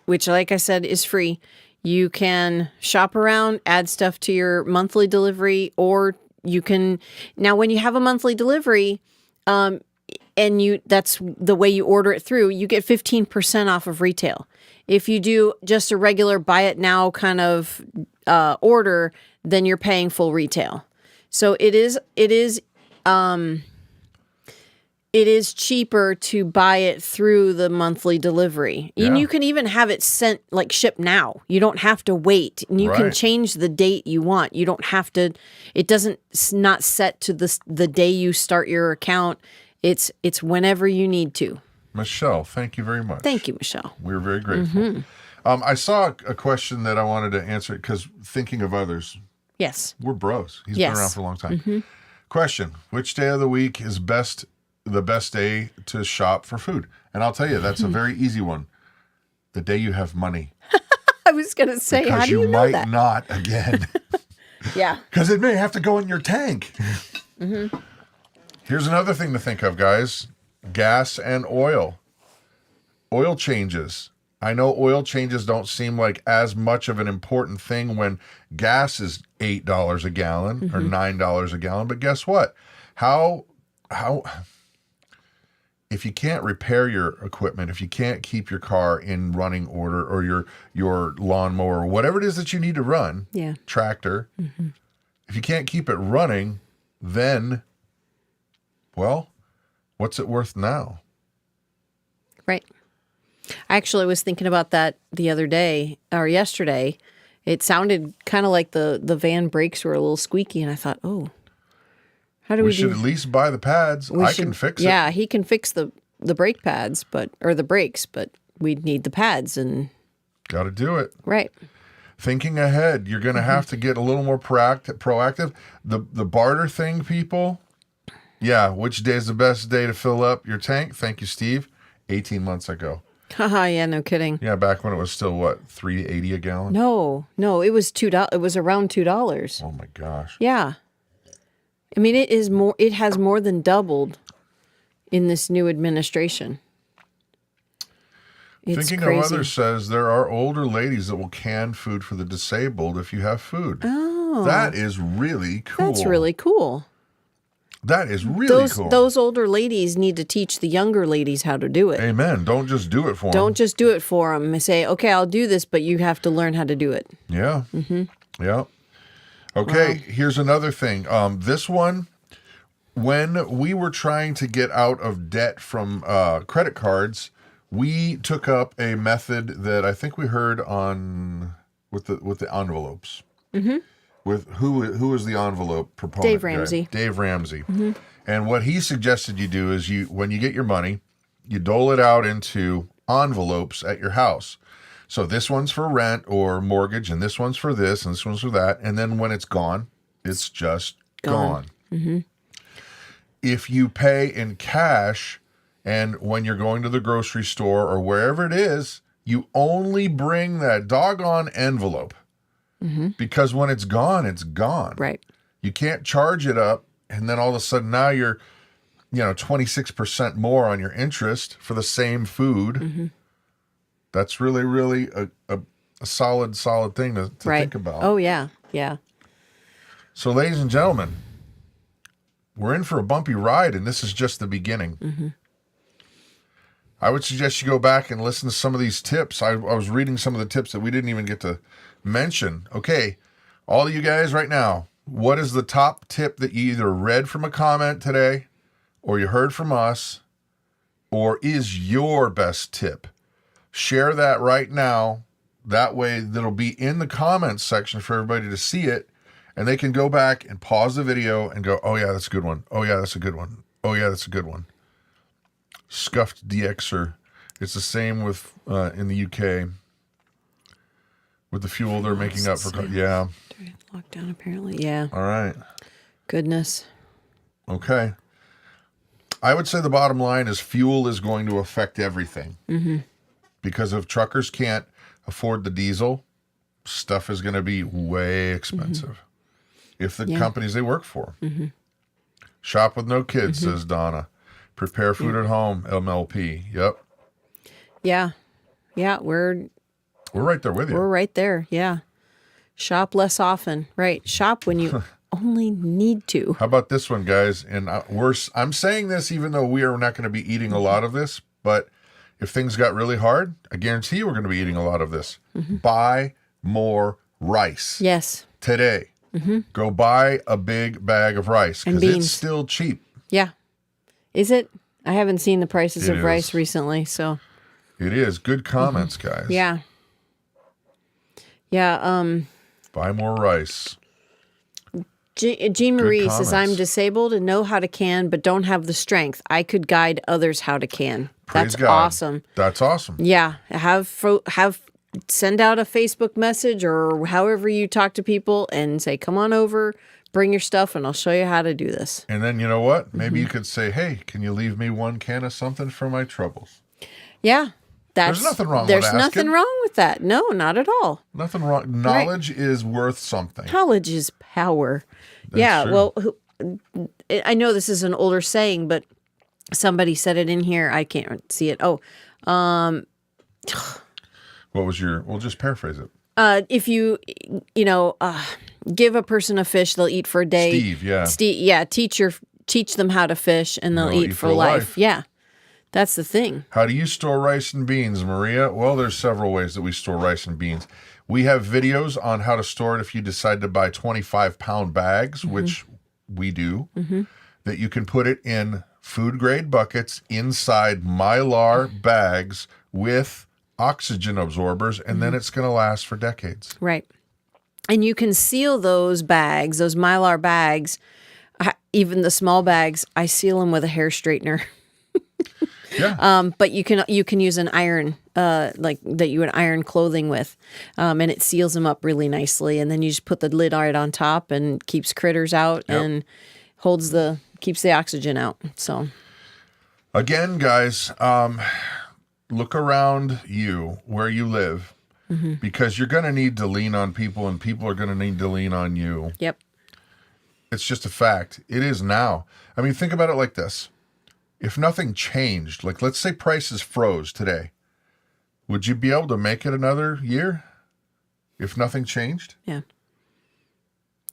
[SPEAKER 2] which, like I said, is free. You can shop around, add stuff to your monthly delivery, or you can, now when you have a monthly delivery, and that's the way you order it through, you get 15% off of retail. If you do just a regular buy it now kind of order, then you're paying full retail. So it is cheaper to buy it through the monthly delivery.
[SPEAKER 1] Yeah.
[SPEAKER 2] And you can even have it sent, like shipped now. You don't have to wait. And you can change the date you want. You don't have to, it's not set to the day you start your account. It's whenever you need to.
[SPEAKER 1] Michelle, thank you very much.
[SPEAKER 2] Thank you, Michelle.
[SPEAKER 1] We're very grateful. I saw a question that I wanted to answer because thinking of others.
[SPEAKER 2] Yes.
[SPEAKER 1] We're bros. He's been around for a long time. Question, which day of the week is the best day to shop for food? And I'll tell you, that's a very easy one. The day you have money.
[SPEAKER 2] I was going to say,
[SPEAKER 1] because
[SPEAKER 2] how do you know that?
[SPEAKER 1] might not again.
[SPEAKER 2] Yeah.
[SPEAKER 1] Because it may have to go in your tank. Here's another thing to think of, guys. Gas and oil. Oil changes. I know oil changes don't seem like as much of an important thing when gas is $8 a gallon or $9 a gallon. But guess what? How if you can't repair your equipment, if you can't keep your car in running order or your lawnmower, or whatever it is that you need to run, tractor, if you can't keep it running, then, well, what's it worth now?
[SPEAKER 2] Right. I actually was thinking about that the other day or yesterday. It sounded kind of like the van brakes were a little squeaky, and I thought, oh, how do we
[SPEAKER 1] should at least buy the pads. I can fix it.
[SPEAKER 2] Yeah, he can fix the brake pads, or the brakes, but we'd need the pads and
[SPEAKER 1] got to do it.
[SPEAKER 2] Right.
[SPEAKER 1] Thinking ahead, you're going to have to get a little more proactive. The barter thing, people. Yeah, which day is the best day to fill up your tank? Thank you, Steve. 18 months ago.
[SPEAKER 2] Haha, yeah, no kidding.
[SPEAKER 1] Yeah, back when it was still what, $3.80 a gallon?
[SPEAKER 2] No, it was $2. It was around $2.
[SPEAKER 1] Oh my gosh.
[SPEAKER 2] Yeah. I mean, it is more. It has more than doubled in this new administration. It's
[SPEAKER 1] Thinking
[SPEAKER 2] crazy.
[SPEAKER 1] of Others says there are older ladies that will can food for the disabled if you have food.
[SPEAKER 2] Oh,
[SPEAKER 1] that is really cool.
[SPEAKER 2] That's really cool.
[SPEAKER 1] That is really cool.
[SPEAKER 2] Those older ladies need to teach the younger ladies how to do it.
[SPEAKER 1] Amen. Don't just do it for them.
[SPEAKER 2] Don't just do it for them. Say, okay, I'll do this, but you have to learn how to do it.
[SPEAKER 1] Yeah. Yeah. Okay, here's another thing. This one, when we were trying to get out of debt from credit cards, we took up a method that I think we heard on with the envelopes. With who is the envelope proponent?
[SPEAKER 2] Dave Ramsey.
[SPEAKER 1] Guy? Dave Ramsey. And what he suggested you do is when you get your money, you dole it out into envelopes at your house. So this one's for rent or mortgage, and this one's for this, and this one's for that. And then when it's gone, it's just gone. If you pay in cash, and when you're going to the grocery store or wherever it is, you only bring that doggone envelope. Because when it's gone, it's gone.
[SPEAKER 2] Right.
[SPEAKER 1] You can't charge it up, and then all of a sudden now you're, 26% more on your interest for the same food. That's really, really a solid thing to think about.
[SPEAKER 2] Oh, yeah. Yeah.
[SPEAKER 1] So, ladies and gentlemen, we're in for a bumpy ride, and this is just the beginning. I would suggest you go back and listen to some of these tips. I was reading some of the tips that we didn't even get to mention. Okay, all of you guys right now, what is the top tip that you either read from a comment today, or you heard from us, or is your best tip? Share that right now. That way that'll be in the comments section for everybody to see it, and they can go back and pause the video and go, oh yeah, that's a good one. Oh yeah, that's a good one. Oh yeah, that's a good one. Scuffed DXer. It's the same with in the UK. With the fuel they're making up for... Yeah.
[SPEAKER 2] Lockdown, apparently. Yeah.
[SPEAKER 1] All right.
[SPEAKER 2] Goodness.
[SPEAKER 1] Okay. I would say the bottom line is fuel is going to affect everything. Because if truckers can't afford the diesel, stuff is going to be way expensive. If the companies they work for. Shop with no kids, says Donna. Prepare food at home, MLP. Yep.
[SPEAKER 2] Yeah. Yeah, we're
[SPEAKER 1] right there with you.
[SPEAKER 2] We're right there. Yeah. Shop less often. Right. Shop when you only need to.
[SPEAKER 1] How about this one, guys? And I'm saying this even though we are not going to be eating a lot of this, but if things got really hard, I guarantee you we're going to be eating a lot of this. Buy more rice.
[SPEAKER 2] Yes.
[SPEAKER 1] Today. Go buy a big bag of rice because it's still cheap.
[SPEAKER 2] Yeah. Is it? I haven't seen the prices of rice recently, so.
[SPEAKER 1] It is. Good comments, guys.
[SPEAKER 2] Yeah. Yeah.
[SPEAKER 1] Buy more rice.
[SPEAKER 2] Jean Marie says, I'm disabled and know how to can, but don't have the strength. I could guide others how to can.
[SPEAKER 1] Praise
[SPEAKER 2] That's
[SPEAKER 1] God.
[SPEAKER 2] awesome.
[SPEAKER 1] That's awesome.
[SPEAKER 2] Yeah. Send out a Facebook message or however you talk to people and say, come on over, bring your stuff, and I'll show you how to do this.
[SPEAKER 1] And then you know what? Maybe you could say, hey, can you leave me one can of something for my troubles?
[SPEAKER 2] Yeah.
[SPEAKER 1] There's nothing wrong with asking.
[SPEAKER 2] There's nothing wrong with that. No, not at all.
[SPEAKER 1] Nothing wrong. Knowledge is worth something.
[SPEAKER 2] Knowledge is power. That's true. Well, I know this is an older saying, but somebody said it in here. I can't see it. Oh,
[SPEAKER 1] what was we'll just paraphrase it.
[SPEAKER 2] If you give a person a fish, they'll eat for a day. Steve, yeah. Teach them how to fish and they'll eat for life. Yeah. That's the thing.
[SPEAKER 1] How do you store rice and beans, Maria? Well, there's several ways that we store rice and beans. We have videos on how to store it if you decide to buy 25-pound bags, which we do, that you can put it in food-grade buckets inside Mylar bags with oxygen absorbers, and then it's going to last for decades.
[SPEAKER 2] Right. And you can seal those bags, those Mylar bags, even the small bags, I seal them with a hair straightener.
[SPEAKER 1] Yeah.
[SPEAKER 2] But you can use an iron, like that you would iron clothing with, and it seals them up really nicely. And then you just put the lid right on top and keeps critters out and keeps the oxygen out. So,
[SPEAKER 1] again, guys, look around you where you live, because you're going to need to lean on people, and people are going to need to lean on you.
[SPEAKER 2] Yep.
[SPEAKER 1] It's just a fact. It is now. I mean, think about it like this. If nothing changed, like let's say prices froze today, would you be able to make it another year if nothing changed?
[SPEAKER 2] Yeah.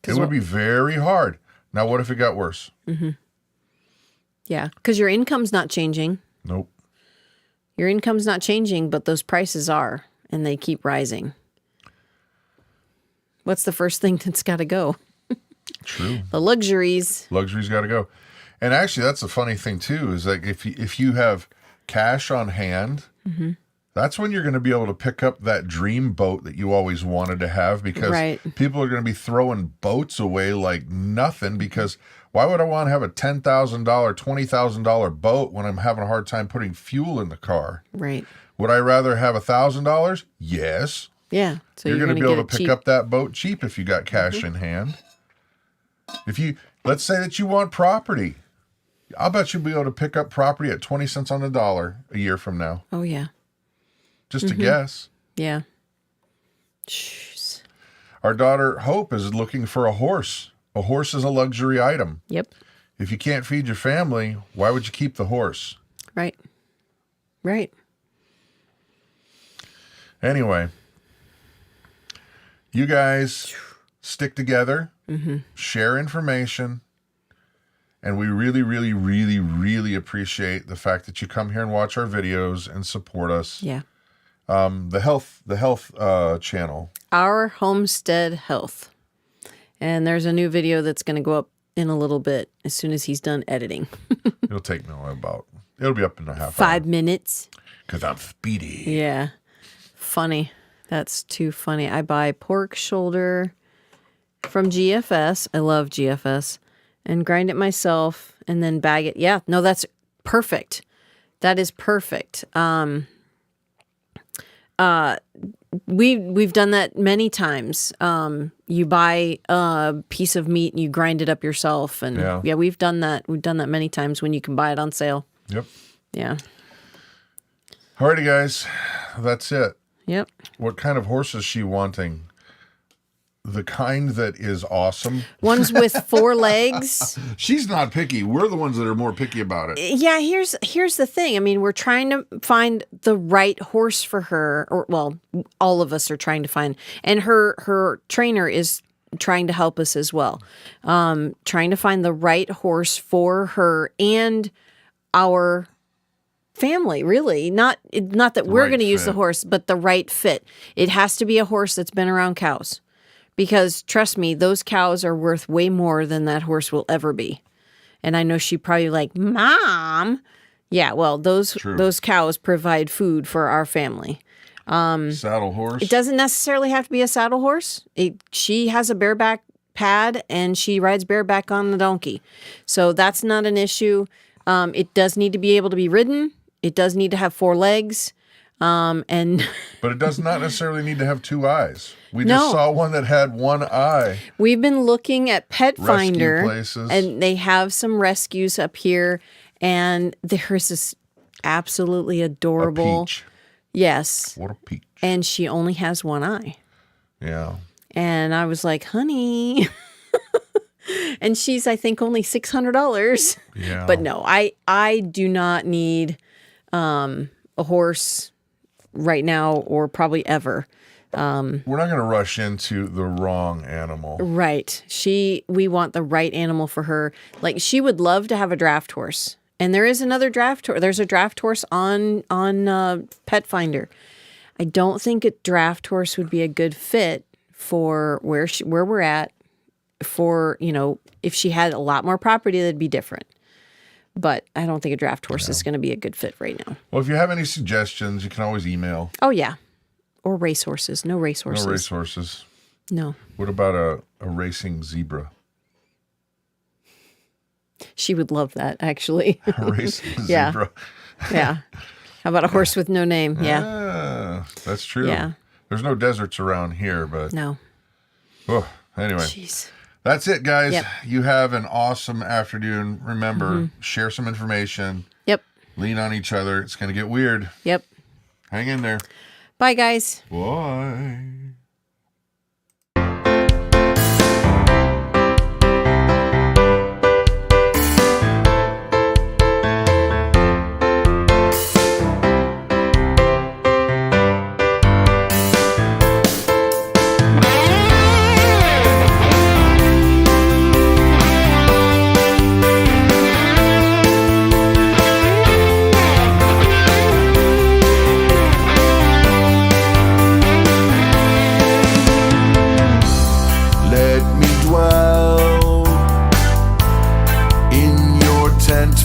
[SPEAKER 1] It would be very hard. Now, what if it got worse?
[SPEAKER 2] Yeah, because your income's not changing.
[SPEAKER 1] Nope.
[SPEAKER 2] Your income's not changing, but those prices are, and they keep rising. What's the first thing that's got to go?
[SPEAKER 1] True.
[SPEAKER 2] The luxuries.
[SPEAKER 1] Luxuries got to go. And actually, that's a funny thing, too, is like if you have cash on hand, that's when you're going to be able to pick up that dream boat that you always wanted to have, because people are going to be throwing boats away like nothing, because why would I want to have a $10,000, $20,000 boat when I'm having a hard time putting fuel in the car?
[SPEAKER 2] Right.
[SPEAKER 1] Would I rather have $1,000? Yes.
[SPEAKER 2] Yeah. So
[SPEAKER 1] you're going to be able to pick up that boat cheap if you got cash in hand. If you, let's say that you want property. I'll bet you'll be able to pick up property at 20 cents on the dollar a year from now.
[SPEAKER 2] Oh, yeah.
[SPEAKER 1] Just to guess.
[SPEAKER 2] Yeah. Jeez.
[SPEAKER 1] Our daughter Hope is looking for a horse. A horse is a luxury item.
[SPEAKER 2] Yep.
[SPEAKER 1] If you can't feed your family, why would you keep the horse?
[SPEAKER 2] Right. Right.
[SPEAKER 1] Anyway, you guys stick together, share information, and we really, really, really, really appreciate the fact that you come here and watch our videos and support us.
[SPEAKER 2] Yeah.
[SPEAKER 1] The health channel.
[SPEAKER 2] Our Homestead Health. And there's a new video that's going to go up in a little bit as soon as he's done editing.
[SPEAKER 1] It'll take me it'll be up in a half
[SPEAKER 2] 5 minutes.
[SPEAKER 1] Because I'm speedy.
[SPEAKER 2] Yeah. Funny. That's too funny. I buy pork shoulder from GFS. I love GFS. And grind it myself and then bag it. Yeah. No, that's perfect. That is perfect. We've done that many times. You buy a piece of meat and you grind it up yourself, and yeah, we've done that. We've done that many times when you can buy it on sale.
[SPEAKER 1] Yep.
[SPEAKER 2] Yeah.
[SPEAKER 1] Alrighty, guys, that's it.
[SPEAKER 2] Yep.
[SPEAKER 1] What kind of horse is she wanting? The kind that is awesome.
[SPEAKER 2] Ones with 4 legs.
[SPEAKER 1] She's not picky. We're the ones that are more picky about it.
[SPEAKER 2] Yeah, here's the thing. I mean, we're trying to find the right horse for her, or well, all of us are trying to find, and her trainer is trying to help us as well. Trying to find the right horse for her and our family, really. Not that we're going to use the horse, but the right fit. It has to be a horse that's been around cows. Because trust me, those cows are worth way more than that horse will ever be. And I know she probably like, Mom. Yeah, well, those cows provide food for our family.
[SPEAKER 1] Saddle horse.
[SPEAKER 2] It doesn't necessarily have to be a saddle horse. She has a bareback pad and she rides bareback on the donkey. So that's not an issue. It does need to be able to be ridden. It does need to have 4 legs. But
[SPEAKER 1] it does not necessarily need to have 2 eyes. We just saw one that had 1 eye.
[SPEAKER 2] We've been looking at Pet Finder,
[SPEAKER 1] places.
[SPEAKER 2] And they have some rescues up here, and there's this absolutely adorable.
[SPEAKER 1] A peach.
[SPEAKER 2] Yes.
[SPEAKER 1] What a peach.
[SPEAKER 2] And she only has 1 eye.
[SPEAKER 1] Yeah.
[SPEAKER 2] And I was like, honey. And she's, I think, only $600.
[SPEAKER 1] Yeah.
[SPEAKER 2] But no, I do not need a horse right now or probably ever.
[SPEAKER 1] We're not going to rush into the wrong animal.
[SPEAKER 2] Right. We want the right animal for her. Like, she would love to have a draft horse. And there is another draft horse. There's a draft horse on Pet Finder. I don't think a draft horse would be a good fit for where we're at. For, if she had a lot more property, that'd be different. But I don't think a draft horse is going to be a good fit right now.
[SPEAKER 1] Well, if you have any suggestions, you can always email.
[SPEAKER 2] Oh, yeah. Or racehorses. No racehorses.
[SPEAKER 1] No racehorses.
[SPEAKER 2] No.
[SPEAKER 1] What about a racing zebra?
[SPEAKER 2] She would love that, actually.
[SPEAKER 1] A racing
[SPEAKER 2] Yeah.
[SPEAKER 1] zebra.
[SPEAKER 2] Yeah. How about a horse with no name? Yeah.
[SPEAKER 1] That's true.
[SPEAKER 2] Yeah.
[SPEAKER 1] There's no deserts around here, but...
[SPEAKER 2] No.
[SPEAKER 1] Oh, anyway.
[SPEAKER 2] Jeez.
[SPEAKER 1] That's it, guys.
[SPEAKER 2] Yep.
[SPEAKER 1] You have an awesome afternoon. Remember, share some information.
[SPEAKER 2] Yep.
[SPEAKER 1] Lean on each other. It's going to get weird.
[SPEAKER 2] Yep.
[SPEAKER 1] Hang in there.
[SPEAKER 2] Bye, guys.
[SPEAKER 1] Bye.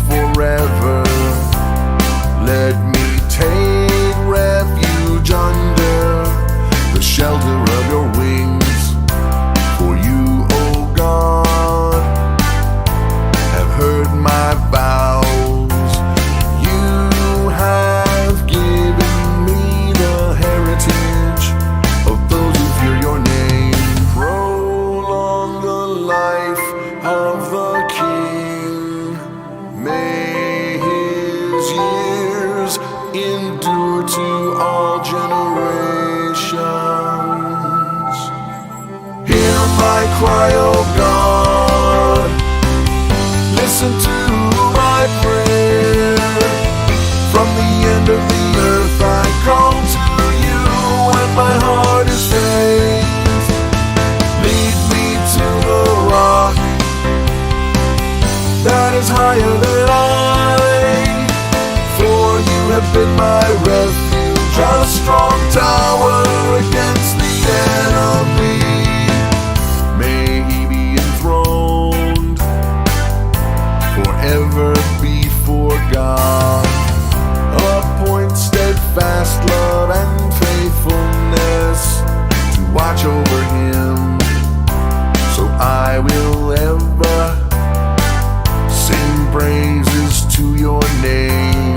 [SPEAKER 1] Forever, let me take refuge
[SPEAKER 3] all generations. Hear my cry, oh God. Listen to my prayer. From the end of the earth I call to you when my heart is faint. Lead me to the rock that is higher than I. For you have been my refuge, a strong tower against the enemy. May he be enthroned forever before God. Appoint steadfast love and faithfulness to watch over him, so I will ever sing praises to your name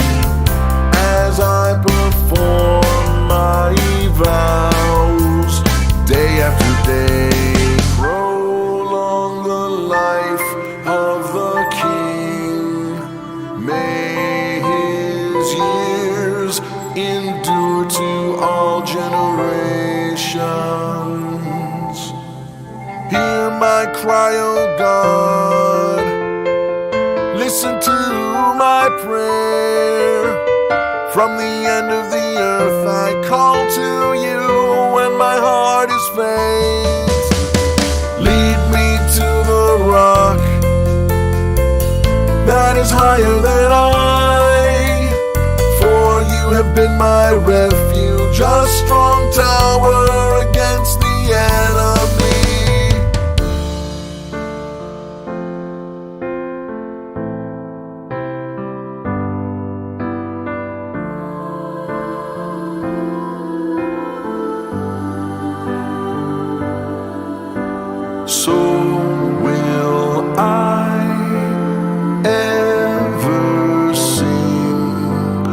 [SPEAKER 3] as I perform my vows day after day. Prolong the life of the King. May his years endure to all generations. Hear my cry, oh God. Listen to my prayer. From the end of the earth I call to you when my heart is faint. Lead me to the rock that is higher than I. For you have been my refuge, a strong tower against the enemy. So will I ever sing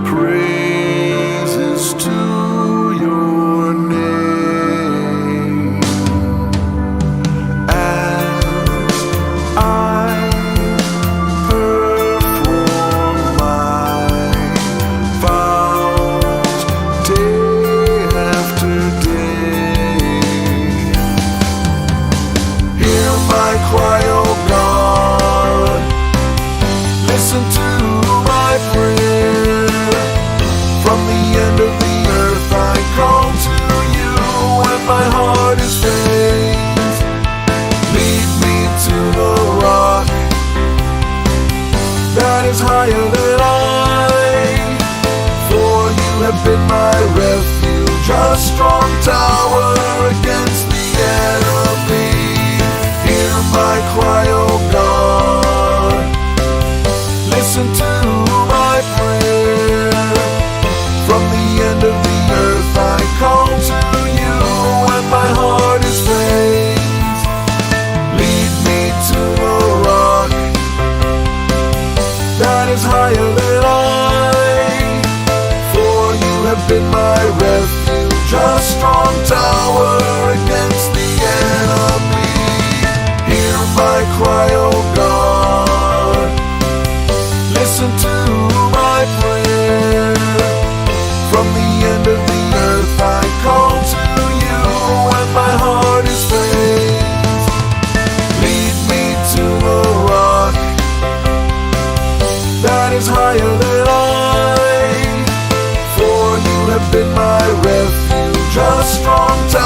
[SPEAKER 3] praises to your name as I perform my vows day after day. Hear my cry, oh God. Listen to my prayer. From the end of the earth I call to you when my heart is faint. Lead me to the rock that is higher than I. For you have been my refuge, a strong tower against the enemy. Hear my cry, oh God. Listen to my prayer. From the end of the earth I call to you when my heart is faint. Lead me to the rock that is higher than I. For you have been my refuge, a strong tower against the enemy. Hear my cry, oh God. Listen to my prayer. From the end of the earth I call to you when my heart is faint. Lead me to the rock that is higher than I. For you have been my refuge, a strong tower